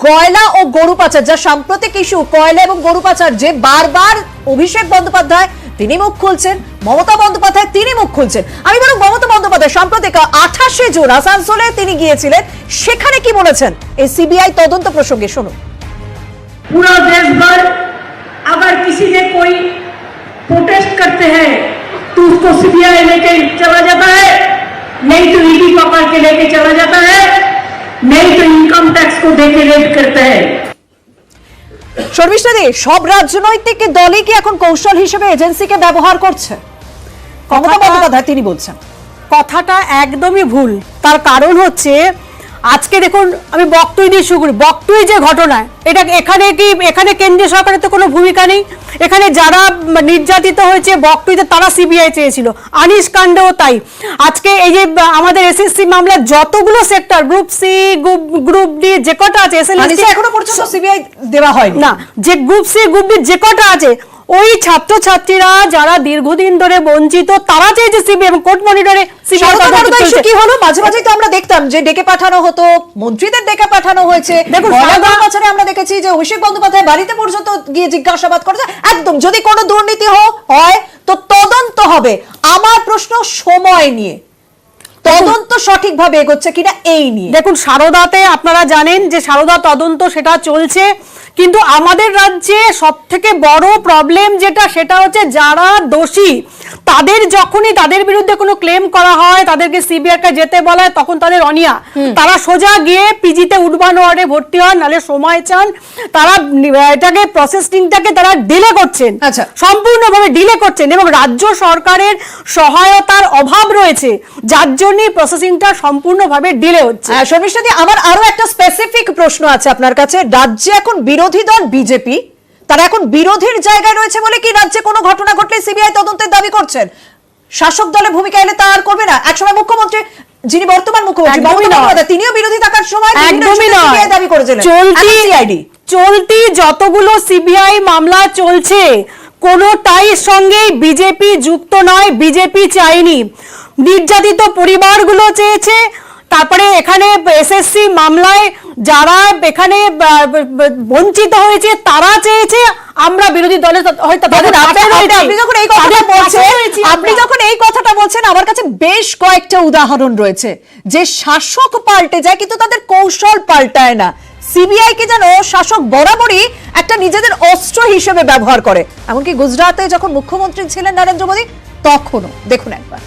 F: গয়লা ও গরু পাচার, যা সাম্প্রতিক ইস্যু, কয়লা এবং গরু পাচার, যে বারবার অভিষেক বন্দ্যোপাধ্যায় তিনি মুখ খুলছেন, মমতা বন্দ্যোপাধ্যায় তিনি মুখ খুলছেন। আমি বলব মমতা বন্দ্যোপাধ্যায় সাম্প্রতিক 28শে জুন আসানসোলে তিনি গিয়েছিলেন, সেখানে কি বলেছেন এই সিবিআই তদন্ত প্রসঙ্গে শুনুন।
A: पूरा देश भर अगर किसी ने कोई प्रोटेस्ट करते हैं तो उसको सीबीआई लेके चला जाता है, नहीं तो ईडी पकड़ के लेके चला जाता है, नहीं तो इनकम टैक्स को देके रेड करते हैं।
F: শর্মিষ্ঠা দি, সব রাজনৈতিক দলই কি এখন কৌশল হিসেবে এজেন্সিকে ব্যবহার করছে? মমতা বন্দ্যোপাধ্যায় তিনি বলছেন
N: কথাটা একদমই ভুল। তার কারণ হচ্ছে আজকে দেখুন, আমি বকটুই দিয়ে শুরু করি। বকটুই যে ঘটনা, এটা এখানে কেন্দ্রীয় সরকারের তো কোনো ভূমিকা নেই। এখানে যারা নির্যাতিত হয়েছে বকটুইতে তারা সিবিআই চেয়েছিল, আনিস কাণ্ডেও তাই। আজকে এই যে আমাদের এসএসসি মামলা যতগুলো sector, group C, group D যে কটা আছে,
F: এখনো পর্যন্ত সিবিআই দেওয়া হয় না,
N: যে গ্রুপ সি, গ্রুপ ডি যে কটা আছে, ওই ছাত্রছাত্রীরা যারা দীর্ঘদিন ধরে বঞ্চিত তারা চেয়েছে সিবিআই এবং কোর্ট মনিটরে
F: কি হলো। মাঝে মাঝে তো আমরা দেখতাম যে ডেকে পাঠানো হতো, মন্ত্রীদের ডেকে পাঠানো হয়েছে। দেখুন আমরা দেখেছি যে অভিষেক বন্দ্যোপাধ্যায় বাড়িতে পর্যন্ত গিয়ে জিজ্ঞাসাবাদ করেছে। একদম যদি কোনো দুর্নীতি হয় তো তদন্ত হবে। আমার প্রশ্ন সময় নিয়ে, তদন্ত সঠিকভাবে এগোচ্ছে কিনা এই নিয়ে।
N: দেখুন, সারদাতে আপনারা জানেন যে সারদা তদন্ত সেটা চলছে, কিন্তু আমাদের রাজ্যে সব থেকে বড় প্রবলেম যেটা, সেটা হচ্ছে যারা দোষী তাদের যখনই তাদের বিরুদ্ধে কোনো ক্লেম করা হয়, তাদেরকে সিবিআইকে যেতে বলা হয়, তখন তাদের অনিয়া, তারা সোজা গিয়ে পিজিতে উডবান ওয়ার্ডে ভর্তি হন, নাহলে সময় চান। তারা এটাকে প্রসেসিংটাকে তারা ডিলে করছেন, সম্পূর্ণভাবে ডিলে করছেন, এবং রাজ্য সরকারের সহায়তার অভাব রয়েছে, যার জন্যই প্রসেসিংটা সম্পূর্ণভাবে ডিলে হচ্ছে।
F: শর্মিষ্ঠা দি, আমার আরো একটা স্পেসিফিক প্রশ্ন আছে আপনার কাছে। রাজ্যে এখন বিরোধী দল বিজেপি, তারা এখন বিরোধীর জায়গায় রয়েছে বলে কি রাজ্যে কোনো ঘটনা ঘটলে সিবিআই তদন্তের দাবি করছেন? শাসক দলের ভূমিকা এলে তা আর করবে না? একসময় মুখ্যমন্ত্রী, যিনি বর্তমান মুখ্যমন্ত্রী মমতা বন্দ্যোপাধ্যায়, তিনিও বিরোধী থাকার সময় সিবিআই দাবি করেছিলেন।
N: চলতি যতগুলো সিবিআই মামলা চলছে কোনোটাই সঙ্গে বিজেপি যুক্ত নয়, বিজেপি চায়নি। নির্যাতিত পরিবারগুলো চেয়েছে, তারপরে এখানে এসএসসি মামলায় যারা এখানে বঞ্চিত হয়েছে তারা চেয়েছে। আমরা বিরোধী দলের হয়তো
F: আপনি যখন এই কথাটা বলছেন, আমার কাছে বেশ কয়েকটা উদাহরণ রয়েছে যে শাসক পাল্টে যায় কিন্তু তাদের কৌশল পাল্টায় না। সিবিআই কে যেন শাসক বরাবরই একটা নিজেদের অস্ত্র হিসেবে ব্যবহার করে। এমনকি গুজরাটে যখন মুখ্যমন্ত্রী ছিলেন নরেন্দ্র মোদী, তখনও দেখুন একবার।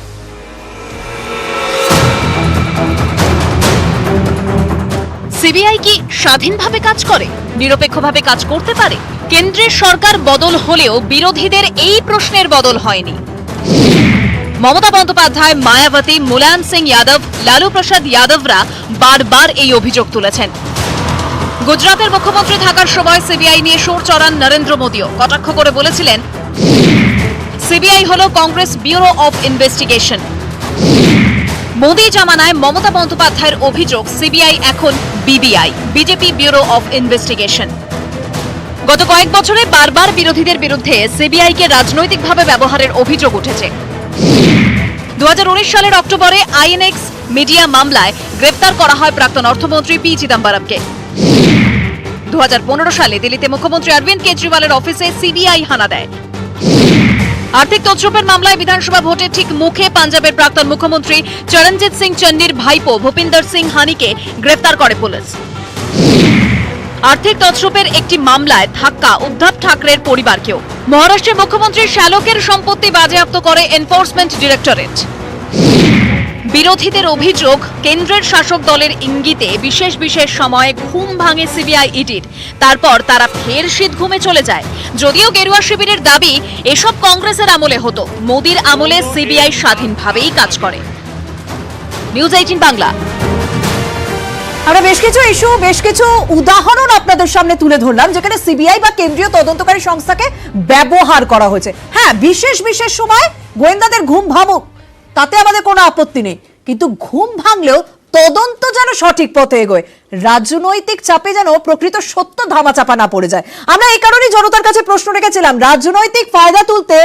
O: সিবিআই কি স্বাধীনভাবে কাজ করে, নিরপেক্ষভাবে কাজ করতে পারে? কেন্দ্রের সরকার বদল হলেও বিরোধীদের এই প্রশ্নের বদল হয়নি। মমতা বন্দ্যোপাধ্যায়, মায়াবতী, মুলায়ম সিং যাদব, লালু প্রসাদ যাদবরা বারবার এই অভিযোগ তুলেছেন। গুজরাটের মুখ্যমন্ত্রী থাকার সময় সিবিআই নিয়ে সুর চড়ান নরেন্দ্র মোদীও। কটাক্ষ করে বলেছিলেন, সিবিআই হলো Congress bureau of investigation. Modi জামানায় মমতা বন্দ্যোপাধ্যায়ের অভিযোগ সিবিআই এখন BBI, BJP bureau of investigation. গত কয়েক বছরে বারবার বিরোধীদের বিরুদ্ধে সিবিআইকে রাজনৈতিকভাবে ব্যবহারের অভিযোগ উঠেছে। 2019 সালের অক্টোবরে আইএনএক্স মিডিয়া মামলায় গ্রেপ্তার করা হয় প্রাক্তন অর্থমন্ত্রী পি চিদম্বরমকে। 2015 সালে দিল্লিতে মুখ্যমন্ত্রী অরবিন্দ কেজরিওয়ালের অফিসে সিবিআই হানা দেয়। আর্থিক তছরূপের মামলায় বিধানসভা ভোটের ঠিক মুখে পাঞ্জাবের প্রাক্তন মুখ্যমন্ত্রী চরণজিৎ সিং চন্নির ভাইপো ভূপিন্দর সিং হানিকে গ্রেফতার করে পুলিশ। আর্থিক তছরূপের একটি মামলায় ধাক্কা উদ্ধব ঠাকরের পরিবারকেও। মহারাষ্ট্রের মুখ্যমন্ত্রী শ্যালকের সম্পত্তি বাজেয়াপ্ত করে এনফোর্সমেন্ট ডিরেক্টরেট। বিরোধীদের অভিযোগ, কেন্দ্রের শাসক দলের ইঙ্গিতে বিশেষ বিশেষ সময়ে ঘুম ভাঙে সিবিআই ইডির, তারপর তারা ফের শীত ঘুমে চলে যায়। যদিও গেরুয়া শিবিরের দাবি এসব কংগ্রেসের আমলে হতো, মোদির আমলে সিবিআই স্বাধীনভাবেই কাজ করে। নিউজ 18 বাংলা।
F: আমরা বেশ কিছু ইস্যু, বেশ কিছু উদাহরণ আপনাদের সামনে তুলে ধরলাম যেখানে সিবিআই বা কেন্দ্রীয় তদন্তকারী সংস্থাকে ব্যবহার করা হয়েছে। হ্যাঁ, বিশেষ বিশেষ সময় গোয়েন্দাদের ঘুম ভাঙুক, তাতে আমাদের কোনো আপত্তি নেই, কিন্তু ঘুম ভাঙলেও তদন্ত যেন সঠিক পথে এগোয়, রাজনৈতিক চাপে যেন প্রকৃত সত্য ধামাচাপা না পড়ে যায়। আমরা এই কারণেই জনতার কাছে প্রশ্ন রেখেছিলাম, রাজনৈতিক ফায়দা তুলতে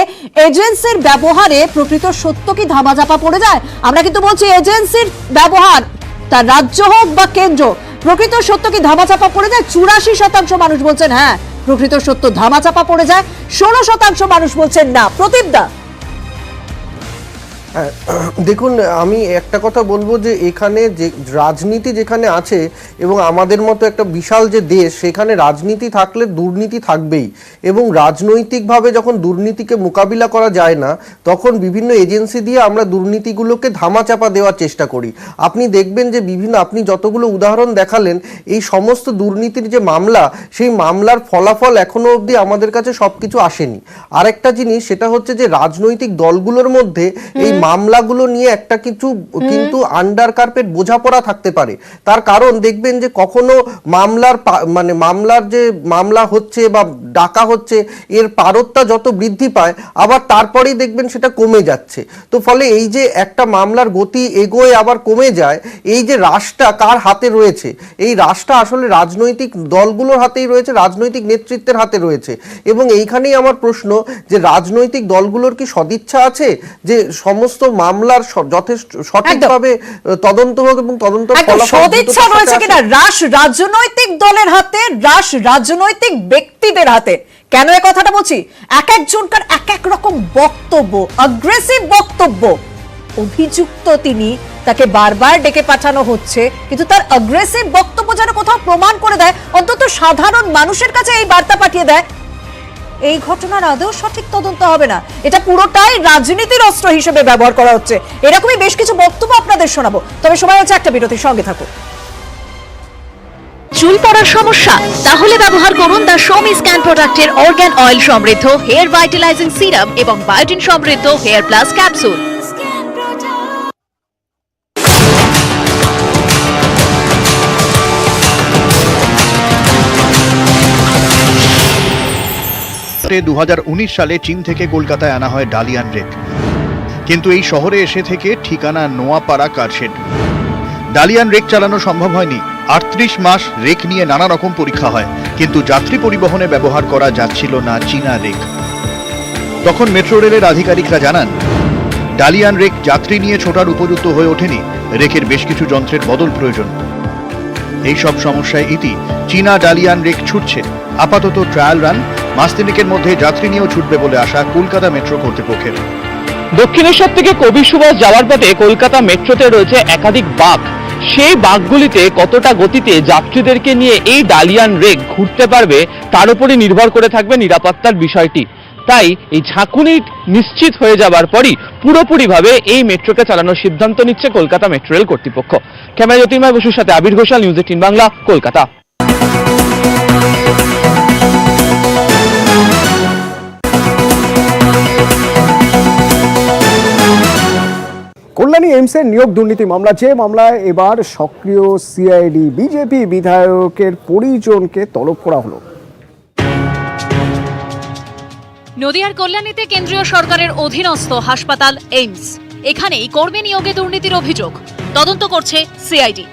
F: এজেন্সির ব্যবহারে প্রকৃত সত্য কি ধামাচাপা পড়ে যায়? আমরা কিন্তু বলছি এজেন্সির ব্যবহার, তার রাজ্য হোক বা কেন্দ্র, প্রকৃত সত্য কি ধামাচাপা পড়ে যায়? 84% মানুষ বলছেন হ্যাঁ প্রকৃত সত্য ধামাচাপা পড়ে যায়, 16% মানুষ বলছেন না। প্রদীপদা,
J: দেখুন, আমি একটা কথা বলবো যে এখানে যে রাজনীতি যেখানে আছে এবং আমাদের মতো একটা বিশাল যে দেশ, সেখানে রাজনীতি থাকলে দুর্নীতি থাকবেই, এবং রাজনৈতিকভাবে যখন দুর্নীতিকে মোকাবিলা করা যায় না তখন বিভিন্ন এজেন্সি দিয়ে আমরা দুর্নীতিগুলোকে ধামাচাপা দেওয়ার চেষ্টা করি। আপনি দেখবেন যে আপনি যতগুলো উদাহরণ দেখালেন, এই সমস্ত দুর্নীতির যে মামলা, সেই মামলার ফলাফল এখনো অবধি আমাদের কাছে সবকিছু আসেনি। আরেকটা জিনিস, সেটা হচ্ছে যে রাজনৈতিক দলগুলোর মধ্যে এই মামলাগুলো নিয়ে একটা কিছু কিন্তু আন্ডার কার্পেট বোঝাপড়া থাকতে পারে। তার কারণ দেখবেন যে কখনো মামলার যে মামলা হচ্ছে বা ডাকা হচ্ছে, এর পারত্তা যত বৃদ্ধি পায় আবার তারপরেই দেখবেন সেটা কমে যাচ্ছে। তো ফলে এই যে একটা মামলার গতি এগোয় আবার কমে যায়, এই যে রাশটা কার হাতে রয়েছে, এই রাশটা আসলে রাজনৈতিক দলগুলোর হাতেই রয়েছে, রাজনৈতিক নেতৃত্বের হাতে রয়েছে। এবং এইখানেই আমার প্রশ্ন যে রাজনৈতিক দলগুলোর কি সদিচ্ছা আছে যে সমস্ত মামলার যথেষ্ট সঠিকভাবে তদন্ত হোক এবং তদন্ত
F: সদিচ্ছা রয়েছে কিনা রাজনৈতিক দলের হাতে, রাজনৈতিক ব্যক্তিদের হাতে? কেন এই কথাটা বলছি? এক একজনকার এক এক রকম বক্তব্য, অ্যাগ্রেসিভ বক্তব্য। অভিযুক্ত তিনি, তাকে বারবার ডেকে পাঠানো হচ্ছে, কিন্তু তার অ্যাগ্রেসিভ বক্তব্য যেন কোথাও প্রমাণ করে দেয়, অন্তত সাধারণ মানুষের কাছে এই বার্তা পাঠিয়ে দেয় এই ঘটনার আদৌ সঠিক তদন্ত হবে না, এটা পুরোটাই রাজনীতির অস্ত্র হিসেবে ব্যবহার করা হচ্ছে। এরকমই বেশ কিছু বক্তব্য আপনাদের শোনাবো, তবে সময় হচ্ছে একটা বিরতির, সঙ্গে থাকুন।
O: চুল পড়ার সমস্যা? তাহলে ব্যবহার করুন দ্য শোমি স্ক্যান প্রোডাক্টের অর্গান অয়েল সমৃদ্ধ হেয়ার ভাইটালাইজিং সিরাম এবং বায়োটিন সমৃদ্ধ হেয়ার প্লাস ক্যাপসুল।
P: সালে 2019 সালে চীন থেকে কলকাতায় আনা হয় ডালিয়ান রেক, কিন্তু এই শহরে এসে থেকে ঠিকানা নোয়াপাড়া কারশেড। ডালিয়ান রেক চালানো সম্ভব হয়নি। 38 মাস রেক নিয়ে নানা রকম পরীক্ষা হয়, কিন্তু যাত্রী পরিবহনে ব্যবহার করা যাচ্ছিল না চীনা রেক। তখন মেট্রো রেলের আধিকারিকরা জানান, ডালিয়ান রেক যাত্রী নিয়ে ছোটার উপযুক্ত হয়ে ওঠেনি, রেকের বেশ কিছু যন্ত্রের বদল প্রয়োজন। এই সব সমস্যায় ইতি চীনা ডালিয়ান রেক ছুটছে। আপাতত ট্রায়াল রান, মাস তিনেকের মধ্যে যাত্রী নিয়েও ছুটবে বলে আশা কলকাতা মেট্রো কর্তৃপক্ষের।
I: দক্ষিণেশ্বর থেকে কবি সুভাষ যাওয়ার পথে কলকাতা মেট্রোতে রয়েছে একাধিক বাঁক। সেই বাঁকগুলিতে কতটা গতিতে যাত্রীদেরকে নিয়ে এই ডালিয়ান রেক ঘুরতে পারবে তার উপরই নির্ভর করে থাকবে নিরাপত্তার বিষয়টি। তাই এই ঝাঁকুনি নিশ্চিত হয়ে যাবার পরই পুরোপুরিভাবে এই মেট্রোকে চালানোর সিদ্ধান্ত নিচ্ছে কলকাতা মেট্রো রেল কর্তৃপক্ষ। ক্যামেরা জ্যোতির্ময় বসুর সাথে আবির ঘোষাল, নিউজ 18 বাংলা, কলকাতা।
Q: কল্যাণী এইমসের নিয়োগ দুর্নীতি মামলা, যে মামলায় এবার সক্রিয় সিআইডি, বিজেপি বিধায়কের পরিজনকে তলব করা হলো।
O: নদিয়ার কল্যাণীতে কেন্দ্রীয় সরকারের অধীনস্থ হাসপাতাল এইমস, এখানেই কর্মী নিয়োগে দুর্নীতির অভিযোগ। তদন্ত করছে সিআইডি।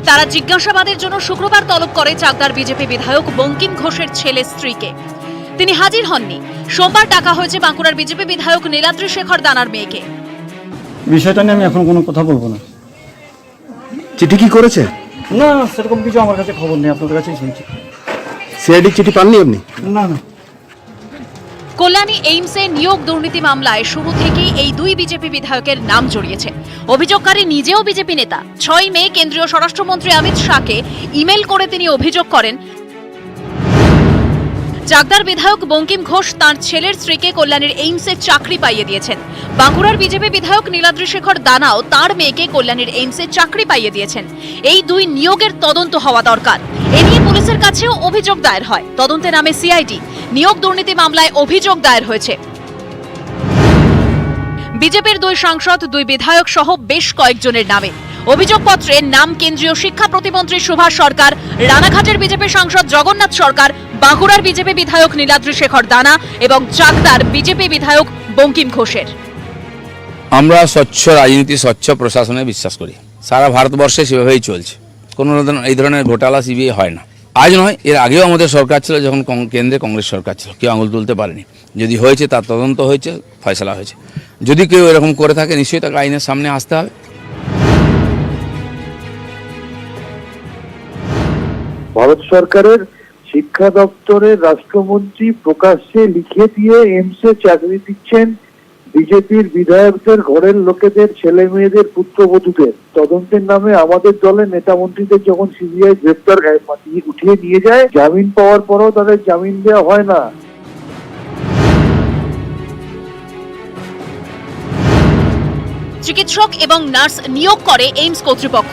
O: তারা জিজ্ঞাসাবাদের জন্য শুক্রবার তলব করে চাকদার বিজেপি বিধায়ক বঙ্কিম ঘোষের ছেলে স্ত্রীকে। তিনি হাজির হননি। সোমবার ডাকা হয়েছে বাঁকুড়ার বিজেপি বিধায়ক নীলাদ্রি শেখর দানার মেয়েকে।
R: বিষয়টা নিয়ে আমি এখন কোনো কথা বলবো না।
Q: চিঠি কি করেছে?
R: না, সেরকম কিছু আমার কাছে খবর নেই, আপনাদের কাছেই শুনছি।
Q: সিআইডি চিঠি পাননি আপনি?
R: না না।
O: কল্যাণী এইমসে নিয়োগ দুর্নীতি মামলায় শুরু থেকেই এই দুই বিজেপি বিধায়কের নাম জড়িয়েছে। অভিযোগকারী নিজেও বিজেপি নেতা। 6 মে কেন্দ্রীয় স্বরাষ্ট্রমন্ত্রী অমিত শাহকে ইমেল করে তিনি অভিযোগ করেন, চাকদার বিধায়ক বঙ্কিম ঘোষ তাঁর ছেলের স্ত্রীকে কল্যাণীর এইমসে চাকরি পাইয়ে দিয়েছেন। বাঁকুড়ার বিজেপি বিধায়ক নীলাদ্রি শেখর দানাও তাঁর মেয়েকে কল্যাণীর এইমসে চাকরি পাইয়ে দিয়েছেন। এই দুই নিয়োগের তদন্ত হওয়া দরকার। এ নিয়ে পুলিশের কাছেও অভিযোগ দায়ের হয়। তদন্তে নামে সিআইডি। নিয়োগ দুর্নীতি মামলায় অভিযোগ দায়ের হয়েছে। বিজেপির দুই সাংসদ, দুই বিধায়ক সহ বেশ কয়েকজনের নামে। অভিযোগপত্রে নাম কেন্দ্রীয় শিক্ষা প্রতিমন্ত্রী সুভাষ সরকার, রানাঘাটের বিজেপি সাংসদ জগন্নাথ সরকার, বাঁকুড়ার বিজেপি বিধায়ক নীলাদ্রি শেখর দানা এবং চাকদার বিজেপি বিধায়ক বঙ্কিম ঘোষের।
S: আমরা স্বচ্ছ রাজনীতি, স্বচ্ছ প্রশাসনে বিশ্বাস করি। সারা ভারতবর্ষে সেভাবেই চলছে। কোনো এই ধরনের ঘোটালা সিবিআই হয় না। আজ নয়, এর আগেও আমাদের সরকার ছিল, যখন কেন্দ্রে কংগ্রেস সরকার ছিল, কেউ আঙুল তুলতে পারেনি। যদি হয়েছে তার তদন্ত হয়েছে, ফয়সলা হয়েছে। যদি কেউ এরকম করে থাকে নিশ্চয়ই তাকে আইনের সামনে আসতে হবে।
T: ভারত সরকারের শিক্ষা দপ্তরের রাষ্ট্রমন্ত্রী প্রকাশ্যে লিখে দিয়ে এইমসে চাকরি দিচ্ছেন বিজেপির বিধায়কদের ঘরের লোকেদের, ছেলে মেয়েদের, পুত্রবধূদের। তদন্তের নামে আমাদের দলের নেতা মন্ত্রীদের যখন সিবিআই গ্রেপ্তার উঠিয়ে নিয়ে যায়, জামিন পাওয়ার পরও তাদের জামিন দেওয়া হয় না।
O: চিকিৎসক এবং নার্স নিয়োগ করে এইমস কর্তৃপক্ষ।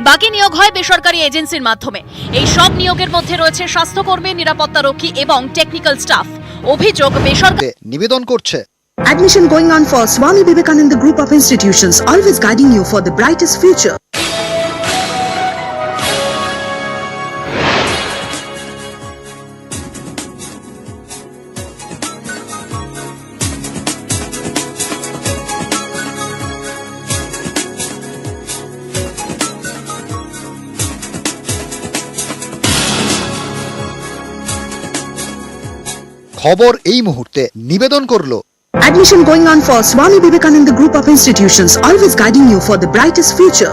O: বাকি নিয়োগ হয় বেসরকারি এজেন্সির মাধ্যমে। এই সব নিয়োগের মধ্যে রয়েছে স্বাস্থ্যকর্মী, নিরাপত্তারক্ষী এবং টেকনিক্যাল স্টাফ। অভিযোগ বেসরকারি
U: নিবেদন করছে।
V: Admission going on for Swami Vivekananda Group of Institutions, always guiding you for the brightest future.
U: খবর এই মুহূর্তে নিবেদন করলো।
V: Admission going on for Swami Vivekananda Group of Institutions, always guiding you for the brightest future.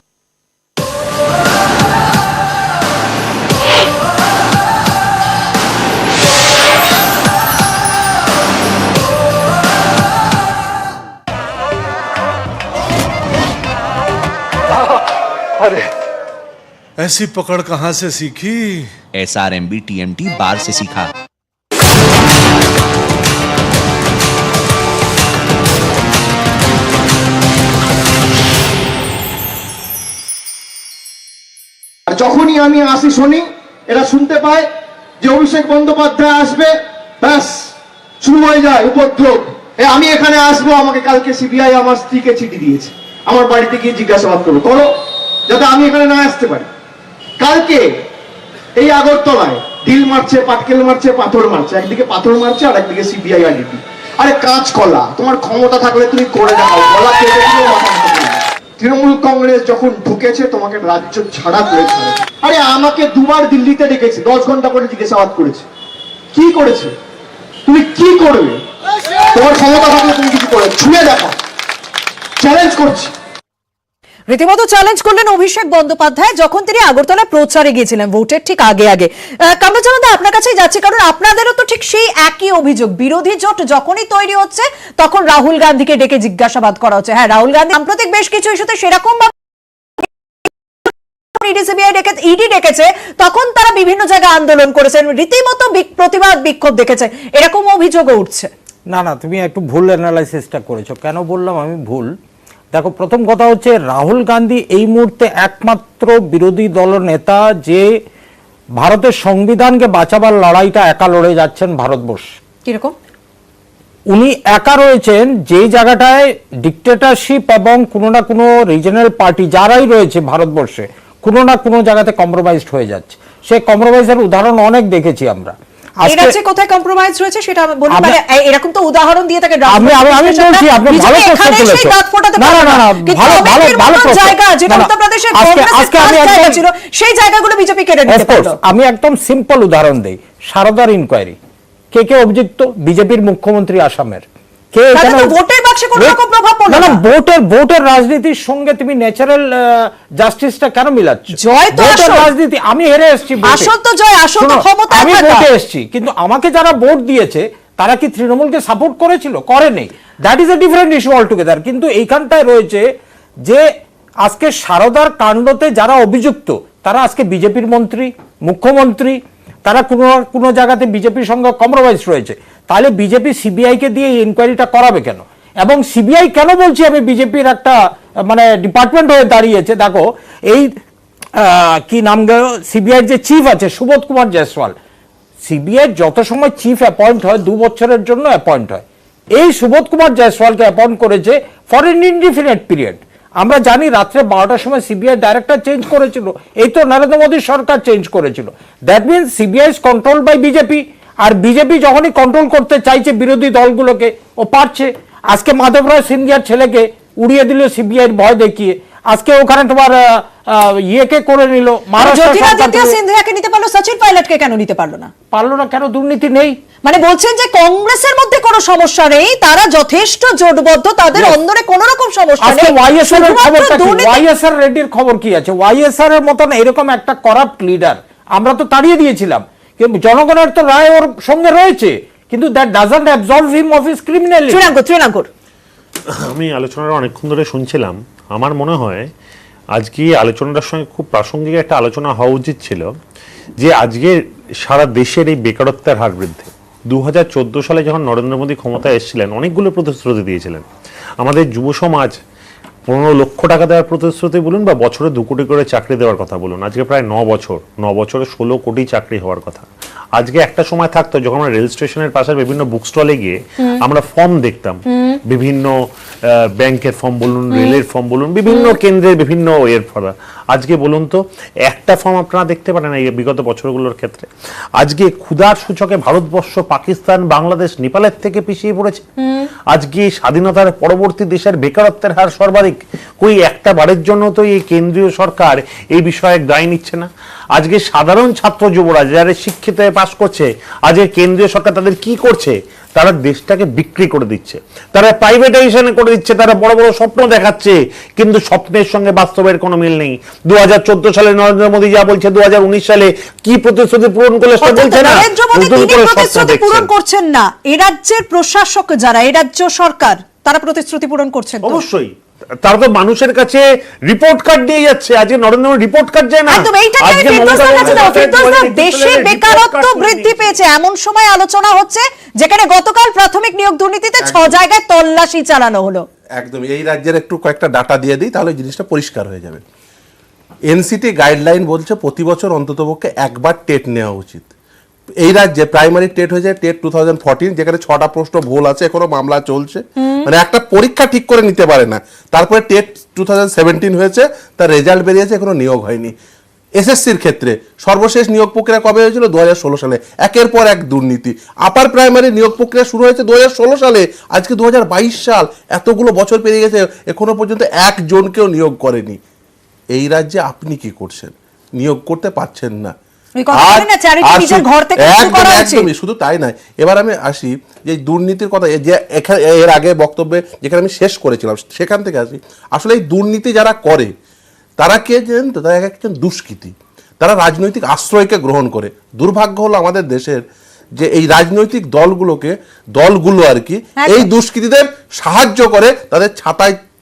W: अरे ऐसी पकड़ कहां से सीखी?
X: SRMB TMT बार से सीखा।
D: যখনই আমি আসি শুনি, এরা শুনতে পায় যে অভিষেক বন্দ্যোপাধ্যায় আসবে, ব্যাস শুরু হয়ে যায় উপদ্রব। আমি এখানে আসবো, আমাকে কালকে সিবিআই আমার স্ত্রীকে চিঠি দিয়েছে, আমার বাড়িতে গিয়ে জিজ্ঞাসাবাদ করো, যাতে আমি এখানে না আসতে পারি। কালকে এই আগরতলায় ঢিল মারছে, পাটকেল মারছে, পাথর মারছে। একদিকে পাথর মারছে আর একদিকে সিবিআই আইডি। আরে কাঁচকলা, তোমার ক্ষমতা থাকলে তুমি করে দেখাও। গলা কেটে দিলেও মাথা মুখে দিও। তৃণমূল কংগ্রেস যখন ঢুকেছে তোমাকে রাজ্য ছাড়া করেছে। আরে আমাকে দুবার দিল্লিতে ডেকেছে, 10 ঘন্টা করে জিজ্ঞাসাবাদ করেছে। কি করেছে? তুমি কি করবে? তোমার ক্ষমতা থাকলে তুমি কিছু করে ছুঁয়ে দেখো। চ্যালেঞ্জ করছি।
F: রীতিমতো চ্যালেঞ্জ করলেন অভিষেক বন্দ্যোপাধ্যায় যখন তিনি আগরতলা প্রচারে গিয়েছিলেন ভোটের ঠিক আগে আগে। কামরুজ্জামান, আপনার কাছেই যাচ্ছে, কারণ আপনাদেরও তো ঠিক সেই একই অভিযোগ। বিরোধী জোট যখনই তৈরি হচ্ছে তখন রাহুল গান্ধীকে ডেকে জিজ্ঞাসাবাদ করা হচ্ছে। হ্যাঁ, রাহুল গান্ধী সাম্প্রতিক বেশ কিছু ইস্যুতে সেরকম ইডি ডেকেছে, তখন তারা বিভিন্ন জায়গায় আন্দোলন করেছেন, রীতিমতো প্রতিবাদ বিক্ষোভ দেখেছে, এরকম অভিযোগও উঠছে।
K: না, তুমি একটু ভুল অ্যানালাইসিসটা করেছো। কেন বললাম আমি ভুল? দেখো, প্রথম কথা হচ্ছে রাহুল গান্ধী এই মুহূর্তে একমাত্র বিরোধী দল নেতা যে ভারতের সংবিধানকে বাঁচাবার লড়াইটা একা লড়ে যাচ্ছেন ভারতবর্ষ।
F: কিরকম?
K: উনি একা রয়েছেন যে জায়গাটায় ডিক্টেটরশিপ এবং কোনো না কোনো রিজনাল পার্টি যারাই রয়েছে ভারতবর্ষে কোনো না কোনো জায়গাতে কম্প্রোমাইজড হয়ে যাচ্ছে। সেই কম্প্রোমাইজের উদাহরণ অনেক দেখেছি আমরা।
F: কোথায় কম্প্রোমাইজ রয়েছে সেটা বলুন। মানে এরকম তো উদাহরণ দিয়ে থাকে।
K: আমি বলছি, আপনি ভালো প্রশ্ন করেছেন। ভালো
F: জায়গা যেটা উত্তরপ্রদেশের কংগ্রেসের ছিল, সেই জায়গাগুলো বিজেপি কেড়ে নিতে পারলো।
K: আমি একদম সিম্পল উদাহরণ দেই। সারদার ইনকোয়ারি, কে অভিযুক্ত? বিজেপির মুখ্যমন্ত্রী আসামের। ভোটের রাজনীতির সঙ্গে তুমি ন্যাচারাল জাস্টিসটা কেন মিলাচ্ছ? রাজনীতি, আমি হেরে এসেছি, আমি ভোটে এসেছি, কিন্তু আমাকে যারা ভোট দিয়েছে তারা কি তৃণমূলকে সাপোর্ট করেছিল? করেনি। That is a different issue altogether. কিন্তু এইখানটায় রয়েছে যে আজকে সারদার কাণ্ডতে যারা অভিযুক্ত তারা আজকে বিজেপির মন্ত্রী, মুখ্যমন্ত্রী, তারা কোনো জায়গাতে বিজেপির সঙ্গে কম্প্রোমাইজ রয়েছে, তাহলে বিজেপি সিবিআইকে দিয়ে এই ইনকোয়ারিটা করাবে কেন? এবং সিবিআই কেন বলছি আমি, বিজেপির একটা মানে ডিপার্টমেন্ট হয়ে দাঁড়িয়েছে। দেখো এই কি নাম গেল, সিবিআই যে চিফ আছে সুবোধ কুমার জয়সওয়াল, সিবিআই যত সময় চিফ অ্যাপয়েন্ট হয় 2 বছরের জন্য অ্যাপয়েন্ট হয়। এই সুবোধ কুমার জয়সওয়ালকে অ্যাপয়েন্ট করেছে ফর এন ইনডিফিনিট পিরিয়ড। আমরা জানি রাত্রে 12টার সময় সিবিআই ডাইরেক্টর চেঞ্জ করেছিল, এই তো নরেন্দ্র মোদীর সরকার চেঞ্জ করেছিল। That means CBI is control by BJP, আর বিজেপি যখনই কন্ট্রোল করতে চাইছে বিরোধী দলগুলোকে ও পারছে। আজকে মাধব রায় সিন্ধিয়ার ছেলেকে উড়িয়ে দিল সিবিআই ভয় দেখিয়ে, আজকে ওখানে তোমার ইয়েকে করে নিল,
F: জ্যোতিরাদিত্য সিন্ধিয়াকে নিতে পারলো, সচিন পাইলটকে কেন নিতে পারলো না?
K: পারলো না কেন? দুর্নীতি নেই।
F: মানে বলছেন যে কংগ্রেসের মধ্যে কোনো সমস্যা নেই, তারা যথেষ্ট জোটবদ্ধ, তাদের অন্দরে কোনো রকম সমস্যা নেই।
K: ওয়াইএসআর এর খবরটা কি? ওয়াইএসআর রেড্ডির খবর কি আছে? ওয়াইএসআর এর মতন এরকম একটা করাপ্ট লিডার আমরা তো তাড়িয়ে দিয়েছিলাম, কিন্তু জনগণের তো রায় ওর সঙ্গে রয়েছে, কিন্তু that doesn't absolve him of his criminality.
F: শ্রীরাঙ্কুর,
B: আমি আলোচনাটা অনেকক্ষণ ধরে শুনছিলাম। আমার মনে হয় আজকে আলোচনাটার সঙ্গে খুব প্রাসঙ্গিক একটা আলোচনা হওয়া উচিত ছিল, যে আজকে সারা দেশের এই বেকারত্বের হার বৃদ্ধি। 2014 সালে যখন নরেন্দ্র মোদী ক্ষমতায় এসেছিলেন অনেকগুলো প্রতিশ্রুতি দিয়েছিলেন। আমাদের যুব সমাজ 15 লক্ষ টাকা দেওয়ার প্রতিশ্রুতি বলুন, বা বছরে 2 কোটি করে চাকরি দেওয়ার কথা বলুন, আজকে প্রায় 9 বছরে 16 কোটি চাকরি হওয়ার কথা। আজকে একটা সময় থাকতো যখন আমরা রেল স্টেশনের পাশে বিভিন্ন বুক স্টলে গিয়ে আমরা ফর্ম দেখতাম, বিভিন্ন ব্যাংকের ফর্ম বলুন, রেলের ফর্ম বলুন, বিভিন্ন কেন্দ্রের বিভিন্ন এর ফর্ম। আজকে বলুন তো একটা ফর্ম আপনারা দেখতে পারেন এই বিগত বছরগুলোর ক্ষেত্রে। আজকে ক্ষুধার সূচকে ভারতবর্ষ, পাকিস্তান, বাংলাদেশ, নেপালের থেকে পিছিয়ে পড়েছে। আজকে স্বাধীনতার পরবর্তী দেশের বেকারত্বের হার সর্বাধিক। কই একটা বারের জন্য তো এই কেন্দ্রীয় সরকার এই বিষয়ে দায় নিচ্ছে না। আজকে সাধারণ ছাত্র যুবরা যারা শিক্ষিত হয়ে পাশ করছে, আজকে কেন্দ্রীয় সরকার তাদের কি করছে? তারা দেশটাকে বিক্রি করে দিচ্ছে, তারা প্রাইভেটাইজেশন করে দিচ্ছে, তারা বড় বড় স্বপ্ন দেখাচ্ছে, কিন্তু স্বপ্নের সঙ্গে বাস্তবের কোনো মিল নেই। 2014 সালে নরেন্দ্র মোদী যা বলছে 2019 সালে কি প্রতিশ্রুতি পূরণ করলে সেটা বলছে না,
F: প্রতিশ্রুতি পূরণ করছেন না। এই রাজ্যের প্রশাসক যারা, এই রাজ্য সরকার, তারা প্রতিশ্রুতি পূরণ করছেন
B: অবশ্যই। তারা তো মানুষের কাছে রিপোর্ট কার্ড দিয়ে যাচ্ছে। আজকে নরেন্দ্র মোদী রিপোর্ট কার্ড যায় না।
F: দেশে বেকারত্ব বৃদ্ধি পেয়েছে এমন সময় আলোচনা হচ্ছে যেখানে গতকাল প্রাথমিক নিয়োগ দুর্নীতিতে 6 জায়গায় তল্লাশি চালানো হলো।
M: একদম এই রাজ্যের একটু কয়েকটা ডাটা দিয়ে দিই, তাহলে জিনিসটা পরিষ্কার হয়ে যাবে। এনসিটি গাইডলাইন বলছে প্রতি বছর অন্ততপক্ষে একবার টেট নেওয়া উচিত। এই রাজ্যে প্রাইমারি টেট হয়েছে টেট 2014, যেখানে 6টা প্রশ্ন ভুল আছে, এখনো মামলা চলছে। মানে একটা পরীক্ষা ঠিক করে নিতে পারে না। তারপরে টেট 2017 হয়েছে, তার রেজাল্ট বেরিয়েছে, এখনো নিয়োগ হয়নি। এসএসসির ক্ষেত্রে সর্বশেষ নিয়োগ প্রক্রিয়া কবে হয়েছিল? 2016 সালে। একের পর এক দুর্নীতি। আপার প্রাইমারি নিয়োগ প্রক্রিয়া শুরু হয়েছে 2016 সালে, আজকে 2022 সাল, এতগুলো বছর পেরিয়ে গেছে, এখনো পর্যন্ত একজনকেও নিয়োগ করেনি। এই রাজ্যে আপনি কি করছেন? নিয়োগ করতে পারছেন না। শুধু তাই নয়, এবার আমি আসি যে দুর্নীতির কথা, যে এর আগে বক্তব্যে যেখানে আমি শেষ করেছিলাম সেখান থেকে আসি। আসলে এই দুর্নীতি যারা করে তারা কে জানেন তো? তারা একজন দুষ্কৃতী, তারা রাজনৈতিক আশ্রয়কে গ্রহণ করে। দুর্ভাগ্য হলো আমাদের দেশের যে এই রাজনৈতিক দলগুলো আর কি এই দুষ্কৃতীদের সাহায্য করে, তাদের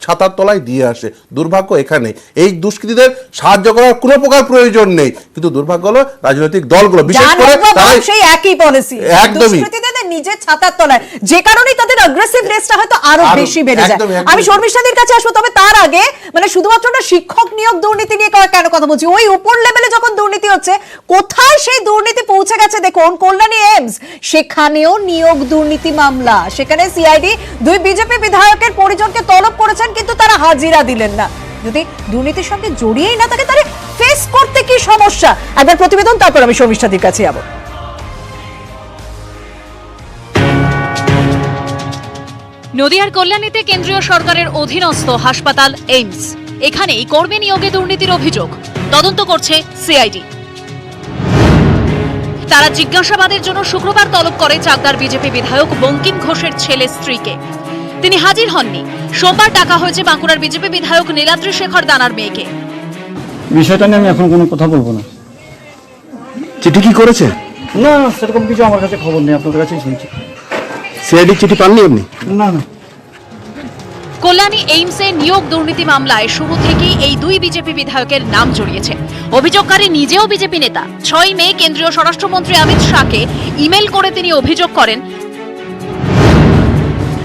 M: ছাতার তলায় দিয়ে আসে। দুর্ভাগ্য এখানে এই দুষ্কৃতীদের সাহায্য করার কোনো প্রকার প্রয়োজন নেই, কিন্তু দুর্ভাগ্য হলো রাজনৈতিক দলগুলো, বিশেষ করে
F: সেই একই পলিসি, দুষ্কৃতীদের নিজের ছাতার তলায়, যে কারণে তাদের অ্যাগ্রেসিভনেসটা হয়তো আরো বেশি বেড়ে যায়। আমি শর্মিষ্ঠাদের কাছে আসবো, তবে তার আগে মানে শুধুমাত্র না শিক্ষক নিয়োগ দুর্নীতি নিয়ে কেন কথা বলছি, ওই উপর লেভেলে যখন দুর্নীতি হচ্ছে, কোথায় সেই দুর্নীতি পৌঁছে গেছে দেখুন। কল্যাণী এমস, সেখানেও নিয়োগ দুর্নীতি মামলা, সেখানে সিআইডি 2 বিজেপি বিধায়কের পরিজনকে তলব করেছেন, কিন্তু তারা হাজিরা দিলেন না। যদি দুর্নীতির সঙ্গে জড়িয়েই না থাকে তাহলে ফেস করতে কি সমস্যা? একবার প্রতিবেদন, তারপর আমি শর্মিষ্ঠাদের কাছে যাব।
O: নদিয়ার কল্যাণীতে কেন্দ্রীয় সরকারের অধীনস্থ হাসপাতাল এইমস, এখানেই কর্মী নিয়োগে দুর্নীতির অভিযোগ। তদন্ত করছে সিআইডি। তারা জিজ্ঞাসাবাদের জন্য শুক্রবার তলব করে চাকদার বিজেপি বিধায়ক বঙ্কিম ঘোষের ছেলে স্ত্রীকে। তিনি হাজির হননি। সোমবার ডাকা হয়েছে বাঁকুড়ার বিজেপি বিধায়ক নীলাদ্রি শেখর দানার মেয়েকে।
R: বিষয়টা নিয়ে আমি এখন কোনো কথা বলবো না।
Q: চিঠি কি করেছে?
R: না, সেরকম কিছু আমার কাছে খবর নেই, আপনাদের কাছেই শুনছি।
Q: সিআইডি চিঠি পাননি আপনি?
R: না না।
O: কল্যাণী এইমসে নিয়োগ দুর্নীতি মামলায় শুরু থেকেই এই দুই বিজেপি বিধায়কের নাম জড়িয়েছে। অভিযোগকারী নিজেও বিজেপি নেতা। 6 মে কেন্দ্রীয় স্বরাষ্ট্রমন্ত্রী অমিত শাহকে ইমেল করে তিনি অভিযোগ করেন,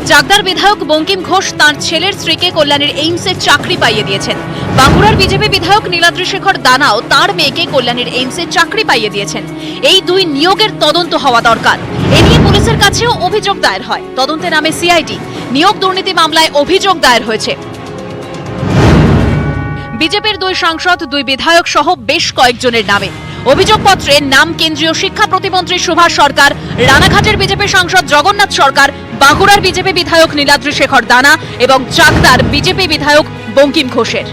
O: চাকদার বিধায়ক বঙ্কিম ঘোষ তাঁর ছেলের স্ত্রীকে কল্যাণীর এইমসে চাকরি পাইয়ে দিয়েছেন। বাঁকুড়ার বিজেপি বিধায়ক নীলাদ্রি শেখর দানাও তাঁর মেয়েকে কল্যাণীর এইমসে চাকরি পাইয়ে দিয়েছেন। এই দুই নিয়োগের তদন্ত হওয়া দরকার। এ নিয়ে পুলিশের কাছেও অভিযোগ দায়ের হয়। তদন্তে নামে সিআইডি। নিয়োগ দুর্নীতি মামলায় অভিযোগ দায়ের হয়েছে। বিজেপির 2 সাংসদ, 2 বিধায়ক সহ বেশ কয়েকজনের নামে। অভিযোগপত্রে নাম কেন্দ্রীয় শিক্ষা প্রতিমন্ত্রী সুভাষ সরকার, রানাঘাটের বিজেপি সাংসদ জগন্নাথ সরকার, বাঁকুড়ার বিজেপি বিধায়ক নীলাদ্রি শেখর দানা এবং চাকদার বিজেপি বিধায়ক বঙ্কিম ঘোষের।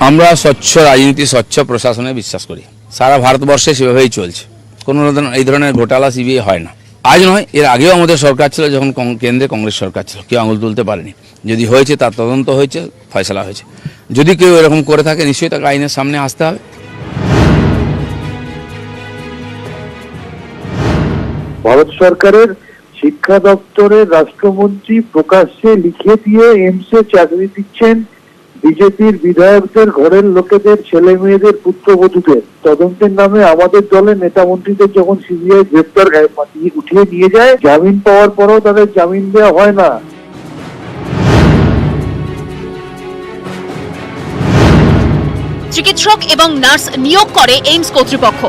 S: আমরা স্বচ্ছ রাজনীতি, স্বচ্ছ প্রশাসনে বিশ্বাস করি। সারা ভারতবর্ষে সেভাবেই চলছে। কোনো এই ধরনের ঘোটালা সিবিআই হয় না। আজ নয়, এর আগেও আমাদের সরকার ছিল, যখন কেন্দ্রে কংগ্রেস সরকার ছিল, কেউ আঙুল তুলতে পারেনি। যদি হয়েছে তার তদন্ত হয়েছে, ফয়সালা হয়েছে। যদি কেউ এরকম করে থাকে নিশ্চয়ই তাকে আইনের সামনে আসতে হবে।
T: ভারত সরকারের শিক্ষা দপ্তরের রাষ্ট্রমন্ত্রী প্রকাশ্যে লিখে দিয়ে এমসে চাকরি দিচ্ছেন বিজেপির বিধায়কদের ঘরের লোকেদের, ছেলে মেয়েদের, পুত্রবধূদের। তদন্তের নামে আমাদের দলের নেতা মন্ত্রীদের যখন সিবিআই গ্রেপ্তার উঠিয়ে নিয়ে যায়, জামিন পাওয়ার পরেও তাদের জামিন দেওয়া হয় না।
O: চিকিৎসক এবং নার্স নিয়োগ করে এইমস কর্তৃপক্ষ।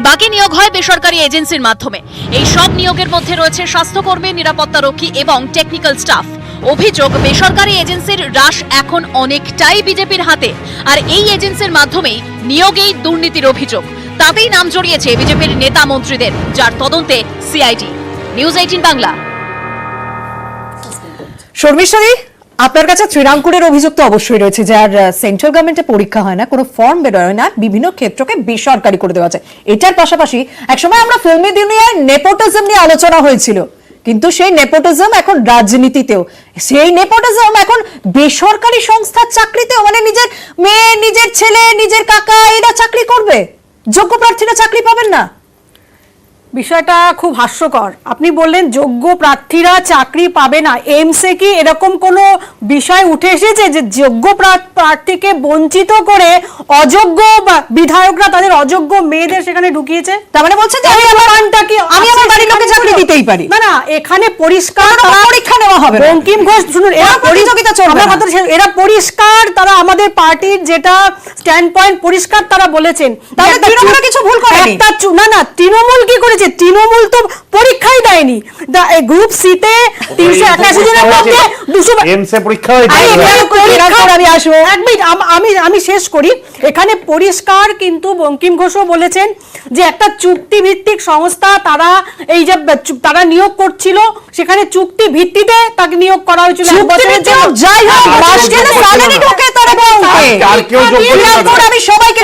O: বাকি নিয়োগ হয় বেসরকারি এজেন্সির মাধ্যমে। এই সব নিয়োগের মধ্যে রয়েছে স্বাস্থ্যকর্মী, নিরাপত্তারক্ষী এবং টেকনিক্যাল স্টাফ। অভিযোগ, বেসরকারি এজেন্সির রাশ এখন অনেকটাই বিজেপির হাতে, আর এই এজেন্সির মাধ্যমেই নিয়োগেই দুর্নীতির অভিযোগ। তাতেই নাম জড়িয়েছে বিজেপির নেতা মন্ত্রীদের, যার তদন্তে সিআইডি। নিউজ 18 বাংলা।
F: শর্মিষ্ঠাদি, আপনার কাছে শ্রীরামপুরের অভিযোগ তো অবশ্যই রয়েছে, যার সেন্ট্রাল গভর্নমেন্টে পরীক্ষা হয় না, কোনো ফর্ম বেরোয় না, বিভিন্ন ক্ষেত্রকে বেসরকারি করে দেওয়া যায়। এটার পাশাপাশি একসময় আমরা ফিল্মি দুনিয়ায় নেপোটিজম নিয়ে আলোচনা হয়েছিল, কিন্তু সেই নেপোটিজম এখন রাজনীতিতেও, সেই নেপোটিজম এখন বেসরকারি সংস্থার চাকরিতেও, মানে নিজের মেয়ে, নিজের ছেলে, নিজের কাকা এরা চাকরি করবে, যোগ্য প্রার্থীরা চাকরি পাবেন না।
N: বিষয়টা খুব হাস্যকর। আপনি বললেন যোগ্য প্রার্থীরা চাকরি পাবে না। এমসে কি এরকম কোনো বিষয় উঠে এসেছে যে যোগ্য প্রার্থীকে বঞ্চিত করে অযোগ্য বিধায়করা তাদের অযোগ্য মেয়েদের সেখানে ঢুকিয়েছে?
F: তার মানে বলছে যে আমি আমার বাড়ির লোকে চাকরি দিতেই পারি
N: না? না, এখানে পরিষ্কার
F: পরীক্ষা নেওয়া হবে।
N: বঙ্কিম ঘোষ, শুনুন, এরা
F: প্রতিযোগিতা চলবে,
N: এরা পরিষ্কার, তারা আমাদের পার্টির যেটা স্ট্যান্ড পয়েন্ট পরিষ্কার তারা বলেছেন।
F: তাহলে তৃণমূল কিছু ভুল করেনি?
N: না, তৃণমূল কি করেছে? তৃণমূল তো পরীক্ষাই দেয়নি। গ্রুপ সি তে 381 জনের মধ্যে 200
B: এমসে পরীক্ষা হয়েছে।
N: আমি শেষ করি। এখানে পরিষ্কার কিন্তু বঙ্কিম ঘোষও বলেছেন যে একটা চুক্তি ভিত্তিক সংস্থা, তারা এই যে তারা নিয়োগ করছিল, সেখানে চুক্তি ভিত্তিতে তাকে নিয়োগ করা হয়েছিল।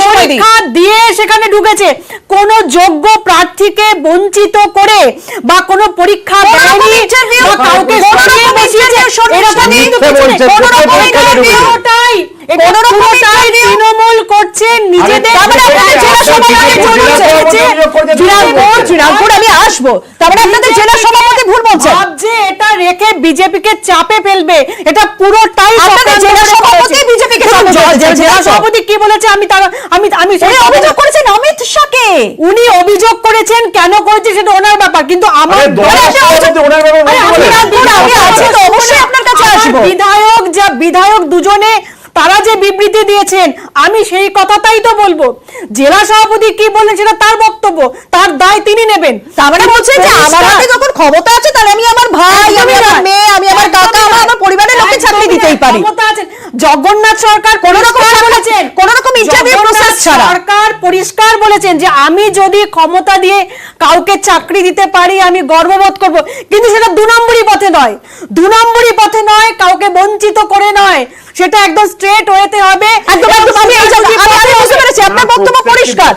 N: পরীক্ষা দিয়ে সেখানে ঢুকেছে। কোন যোগ্য প্রার্থীকে বঞ্চিত করে বা কোন পরীক্ষা দেয়নি বা কাউকে সরিয়ে বসিয়েছে, তৃণমূল করছে নিজেদের।
F: আমি আসবো, তারপরে আপনাদের জেলা সভাপতি ভুল বলছেন,
N: ভাবছে এটা রেখে বিজেপিকে চাপে ফেলবে। এটা পুরোটাই
F: জেলা সভাপতি বিজেপিকে।
N: জেলা সভাপতি কি বলেছে? আমি
F: অভিযোগ করেছেন অমিত শাহকে।
N: উনি অভিযোগ করেছেন, কেন করেছে সেটা ওনার ব্যাপার, কিন্তু আমার বিধায়ক দুজনে তারা যে বিবৃতি দিয়েছেন, আমি সেই কথাটাই তো বলবো। জেলা সভাপতি কি বলেন সেটা তার বক্তব্য, তার দায় তিনি নেবেন।
F: তার মানে বলছে যে আমার হাতে যখন ক্ষমতা আছে, তাহলে আমি আমার ভাই, আমি আমার মেয়ে, আমি আমার কাকা, আমার পরিবারের লোককে চাকরি দিতেই পারি।
N: ক্ষমতা আছে। জগন্নাথ সরকার কোন রকম বলেছেন,
F: কোন রকম ইন্টারভিউ প্রসেস ছাড়া
N: সরকার পরিষ্কার বলেছেন যে আমি যদি ক্ষমতা দিয়ে কাউকে চাকরি দিতে পারি আমি গর্ববোধ করব, কিন্তু সেটা 2 নম্বরই পথে নয়। 2 নম্বরই পথে নয়, কাউকে বঞ্চিত করে নয়, সেটা একদম স্ট্রেট ওয়েতে হবে।
F: আপনার বক্তব্য পরিষ্কার,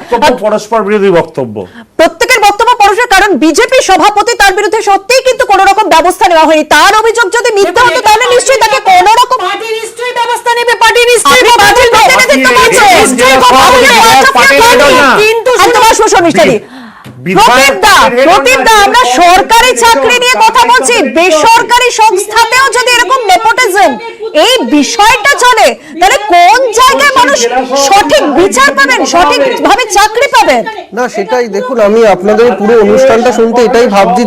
B: পরস্পর বিরোধী বক্তব্য,
F: প্রত্যেকের বক্তব্য পরিষ্কার, কারণ বিজেপি সভাপতি তার বিরুদ্ধে সত্যিই কিন্তু কোন রকম ব্যবস্থা নেওয়া হয়নি। তার অভিযোগ যদি মিথ্যা হতো তাহলে নিশ্চয়ই তাকে কোন রকম
N: পার্টি নিশ্চয়ই ব্যবস্থা নেবে। পার্টি নিশ্চয়ই
F: কিন্তু প্রদীপদা, আমরা সরকারি চাকরি নিয়ে কথা বলছি, বেসরকারি সংস্থাতেও যদি এরকম নেপোটিজম এই বিষয়টা চলে, তাহলে কোন জায়গায় মানুষ সঠিক বিচার পাবেন, সঠিকভাবে চাকরি পাবেন?
J: না সেটাই দেখুন, আমি আপনাদের পুরো অনুষ্ঠানটা শুনতে এটাই ভাবছি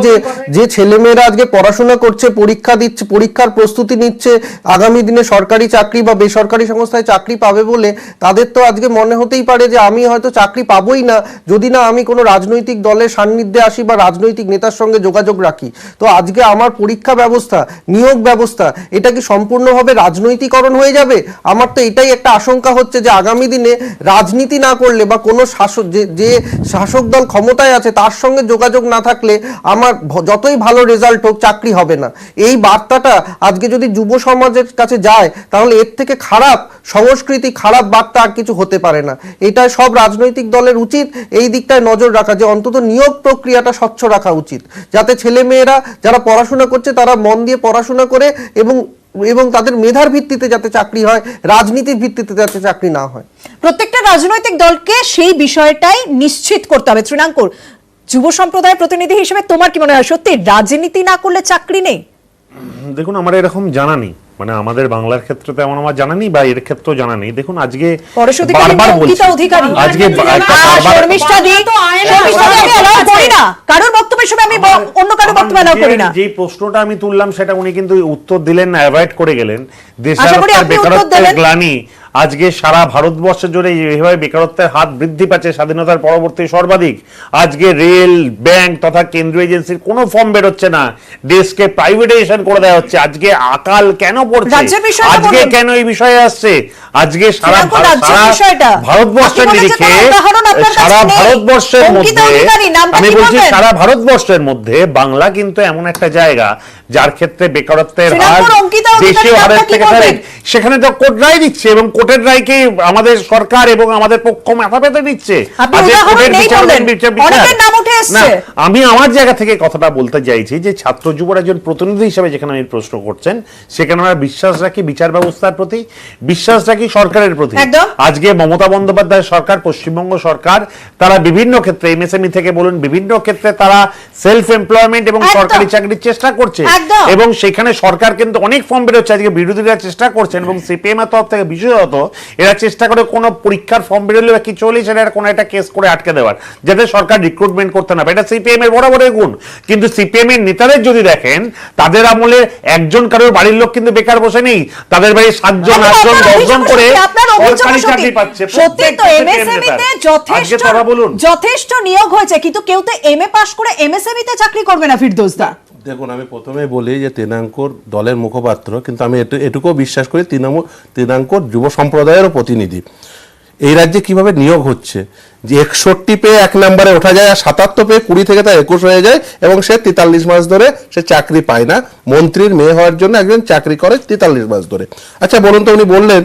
J: যে ছেলেমেয়েরা আজকে পড়াশোনা করছে, পরীক্ষা দিচ্ছে, পরীক্ষার প্রস্তুতি নিচ্ছে, আগামী দিনে সরকারি চাকরি বা বেসরকারি সংস্থায় চাকরি পাবে বলে তাদের তো আজকে মনে হতেই পারে যে আমি হয়তো চাকরি পাবোই না যদি না আমি কোনো রাজনৈতিক দলের সান্নিধ্যে আসি বা রাজনৈতিক নেতার সঙ্গে যোগাযোগ রাখি। তো আজকে আমার পরীক্ষা ব্যবস্থা, নিয়োগ ব্যবস্থা, এটা কি সম্পূর্ণভাবে রাজনৈতিকরণ হয়ে যাবে? আমার তো এটাই একটা আশঙ্কা হচ্ছে যে আগামী দিনে রাজনীতি না করলে বা কোনো শাসক যে শাসক দল ক্ষমতায় আছে তার সঙ্গে যোগাযোগ না থাকলে আমার যতই ভালো রেজাল্ট হোক চাকরি হবে না। এই বার্তাটা আজকে যদি যুব সমাজের কাছে যায় তাহলে এর থেকে খারাপ সংস্কৃতি, খারাপ বার্তা আর কিছু হতে পারে না। এটা সব রাজনৈতিক দলের উচিত এই দিকটায় নজর রাখা, যে অন্তত নিয়োগ প্রক্রিয়াটা স্বচ্ছ রাখা উচিত, যাতে ছেলে মেয়েরা যারা পড়াশোনা করছে তারা মন দিয়ে পড়াশোনা করে এবং তাদের মেধার ভিত্তিতে যাতে চাকরি হয়, রাজনীতির ভিত্তিতে যাতে চাকরি না হয়।
F: প্রত্যেকটা রাজনৈতিক দলকে সেই বিষয়টাই নিশ্চিত করতে হবে। তৃণাঙ্কুর, যুব সম্প্রদায়ের প্রতিনিধি হিসেবে তোমার কি মনে হয় সত্যি রাজনীতি না করলে চাকরি নেই?
B: দেখুন, আমার এরকম জানা নেই, মানে আমাদের বাংলার ক্ষেত্রে তেমন আমার জানা নেই বা এর ক্ষেত্রেও জানা নেই। দেখুন আজকে বারবার বলছি, আজকে
F: কারোর বক্তব্যের সময় আমি অন্য কারোর বক্তব্য এলাও করি না।
B: যে প্রশ্নটা আমি তুললাম সেটা উনি কিন্তু উত্তর দিলেন না, অ্যাভয়েড করে গেলেন। দেশের বেকারত্বের গ্লানি আজকে সারা ভারতবর্ষ জুড়ে এইভাবে বেকারত্বের হার বৃদ্ধি পাচ্ছে স্বাধীনতার পরবর্তী সর্বাধিক। আজকে রেল, ব্যাংক তথা কেন্দ্রীয় এজেন্সির কোনো ফর্ম বেরোচ্ছে না, দেশকে প্রাইভেটাইজেশন করে দেওয়া হচ্ছে। আজকে আকাল কেন পড়ছে, আজকে কেন এই বিষয়ে আসছে? আজকে সারা ভারতবর্ষের নিরিখে, সারা ভারতবর্ষের মধ্যে, আমি বলছি সারা ভারতবর্ষের মধ্যে বাংলা কিন্তু এমন একটা জায়গা যার ক্ষেত্রে বেকারত্বের হার দেশীয় হারের থেকে সেখানে তো কোর্ট রায় দিচ্ছে এবং কোর্টের রায়কে আমাদের সরকার এবং আমাদের পক্ষ মাথা পেতে দিচ্ছে। আমি আমার জায়গা থেকে কথাটা বলতে চাইছি যে ছাত্র যুবর একজন প্রতিনিধি হিসেবে যেখানে আমি প্রশ্ন করছেন সেখানে আমরা বিশ্বাস রাখি বিচার ব্যবস্থার প্রতি, বিশ্বাস রাখি সরকারের প্রতি। আজকে মমতা বন্দ্যোপাধ্যায় সরকার, পশ্চিমবঙ্গ সরকার, তারা বিভিন্ন ক্ষেত্রে এমএসএমই থেকে বলুন, বিভিন্ন ক্ষেত্রে তারা সেলফ এমপ্লয়মেন্ট এবং সরকারি চাকরির চেষ্টা করছে এবং সেখানে সরকার কিন্তু অনেক ফর্ম বেরোচ্ছে। আজকে বিরোধীরা চেষ্টা করছেন এবং সিপিএম এর তরফ থেকে বিশেষত এরা চেষ্টা করে কোনো পরীক্ষার ফর্ম বেরোলে বা কিছু হলে সেটা কোনো একটা কেস করে আটকে দেওয়ার, যাতে সরকার রিক্রুটমেন্ট করতে না পারে। এটা সিপিএম এর বরাবরের গুণ। কিন্তু সিপিএম এর নেতাদের যদি দেখেন, তাদের আমলে একজন কারোর বাড়ির লোক কিন্তু বেকার বসে নেই, তাদের বাড়ি 7 জন 8 জন 10 জন করে সরকারি চাকরি পাচ্ছে।
F: সত্যি তো এমএসএমই তে যথেষ্ট নিয়োগ হয়েছে, কিন্তু কেউ তো এমএ পাস করে এমএসএমই তে চাকরি করবে না। ফিরদৌস দা,
M: দেখুন, আমি প্রথমে বলি যে তৃণাঙ্কুর দলের মুখপাত্র, কিন্তু আমি এটুকুও বিশ্বাস করি তৃণাঙ্কুর যুব সম্প্রদায়েরও প্রতিনিধি। এই রাজ্যে কিভাবে নিয়োগ হচ্ছে যে 61 পেয়ে 1 নম্বরে ওঠা যায়, আর 77 পেয়ে 20 থেকে তা 21 হয়ে যায় এবং সে 43 মাস ধরে সে চাকরি পায় না। মন্ত্রীর মেয়ে হওয়ার জন্য একজন চাকরি করে 43 মাস ধরে। আচ্ছা বলুন তো, উনি বললেন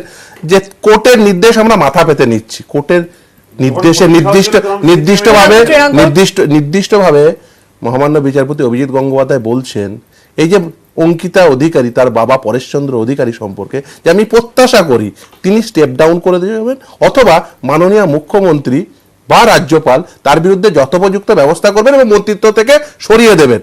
M: যে কোর্টের নির্দেশ আমরা মাথা পেতে নিচ্ছি। কোর্টের নির্দেশে নির্দিষ্টভাবে মহামান্য বিচারপতি অভিজিৎ গঙ্গোপাধ্যায় বলছেন, এই যে অঙ্কিতা অধিকারী তার বাবা পরেশচন্দ্র অধিকারী সম্পর্কে, যে আমি প্রত্যাশা করি তিনি স্টেপ ডাউন করে দেবেন অথবা মাননীয় মুখ্যমন্ত্রী বা রাজ্যপাল তার বিরুদ্ধে যথোপযুক্ত ব্যবস্থা করবেন এবং মন্ত্রিত্ব থেকে সরিয়ে দেবেন।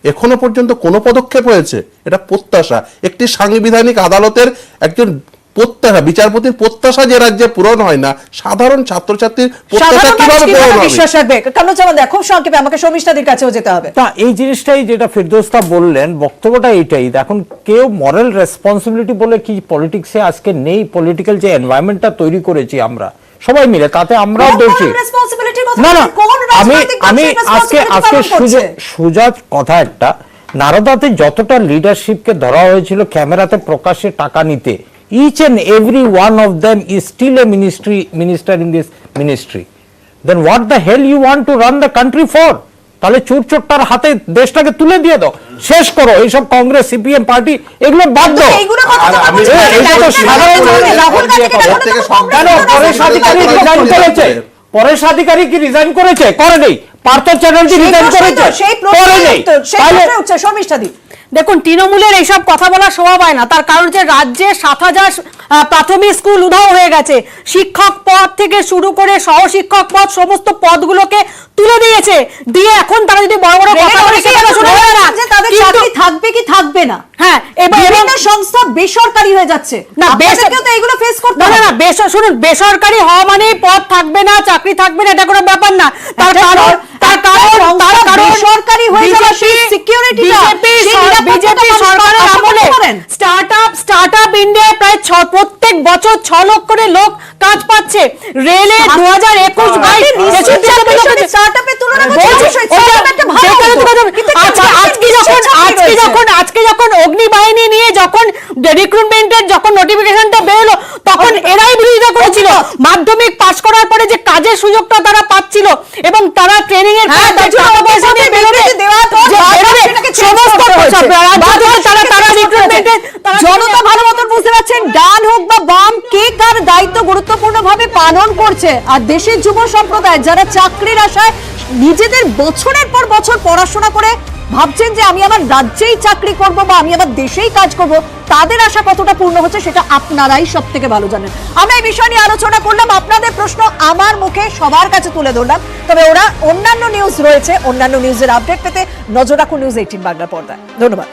M: এখনো পর্যন্ত কোনো পদক্ষেপ হয়েছে? এটা প্রত্যাশা, একটি সাংবিধানিক আদালতের একজন প্রত্যাশা, বিচারপতির প্রত্যাশা যে রাজ্যে পূরণ হয় না, সাধারণ ছাত্রছাত্রীর প্রত্যাশা কিভাবে পূরণ হবে?
F: বিশ্বাস রাখবে কারণ খুব সংক্ষেপে আমাকে শর্মিষ্ঠাদির কাছেও যেতে হবে।
K: তা এই জিনিসটাই যেটা ফিরদৌসদা বললেন, বক্তব্যটা এইটাই। এখন কেউ মরাল রেসপন্সিবিলিটি বলে কি পলিটিক্সে আজকে নেই? পলিটিক্যাল যে এনভায়রনমেন্টটা তৈরি করেছি আমরা সবাই মিলে, তাতে আমরাও দোষী। না না, আমি আজকে সুজাত কথা একটা, নারদাতে যতটা লিডারশিপকে ধরা হয়েছিল ক্যামেরাতে প্রকাশ্যে টাকা নিতে, each and every one of them is still a minister in this ministry. Then what the hell you want to run the country for? তাহলে চোরটার হাতে দেশটাকে তুলে দিয়ে দাও, শেষ করো। এইসব কংগ্রেস সিপিএম পার্টি এগুলো বাদ দাও। পরেশ আধিকারী কি রিজাইন করেছে? করে নেই। পার্থ চ্যাটার্জি রিজাইন করেছে? করে নেই।
F: শর্মিষ্ঠাদি
N: দেখুন, তৃণমূলের এইসব কথা বলা শোভা পায় না। তার কারণ যে রাজ্যে 7,000 প্রাথমিক স্কুল উধাও হয়ে গেছে। শিক্ষক পদ থেকে শুরু করে সহশিক্ষক পদ সমস্ত পদগুলোকে তুলে দিয়েছে, দিয়ে এখন তারা যদি বড় বড় কথা বলে সেটা শোনা যায় না।
F: তাদের চাকরি থাকবে কি থাকবে না,
N: হ্যাঁ, এবং
F: বিভিন্ন সংস্থা বেসরকারি হয়ে যাচ্ছে না, বেসরকারিও তো এগুলো ফেস করতে
N: না,
F: হবে।
N: না, শুনুন, বেসরকারি হওয়া মানে পদ থাকবে না, চাকরি থাকবে না, এটা কোনো ব্যাপার না। তার কারণ
F: বেসরকারি হয়ে যাওয়া সেই সিকিউরিটিটা
N: বিজেপি সরকারের আমলে স্টার্টআপ ইন্ডিয়ায় প্রায় প্রত্যেক বছর 6 লক্ষ করে লোক কাজ পাচ্ছে। রেলে 2021-22
F: স্টার্টআপের তুলনা
N: আজকে যখন অগ্নিবাহিনী নিয়ে যখন রিক্রুটমেন্টের যখন নোটিফিকেশনটা বেরোলো, তখন এরাই বিরোধিতা করেছিল মাধ্যমিক পাশ করার পরে যে কাজের সুযোগটা তারা পাচ্ছিল এবং তারা ট্রেনিং এর
F: জনতা ভালো মতন বুঝতে পারছেন, ডান হোক বা বাম, কে কার দায়িত্ব গুরুত্বপূর্ণ ভাবে পালন করছে। আর দেশের যুব সম্প্রদায় যারা চাকরির আশায় নিজেদের বছরের পর বছর পড়াশোনা করে ভাবছেন যে আমি আমার রাজ্যেই চাকরি করব বা আমি আমার দেশেই কাজ করব, তাদের আশা কতটা পূর্ণ হচ্ছে সেটা আপনারাই সব থেকে ভালো জানেন। আমরা এই বিষয় নিয়ে আলোচনা করলাম, আপনাদের প্রশ্ন আমার মুখে সবার কাছে তুলে ধরলাম। তবে অন্যান্য নিউজ রয়েছে, অন্যান্য নিউজের আপডেট পেতে নজর রাখুন নিউজ 18 বাংলা পর্দায়। ধন্যবাদ।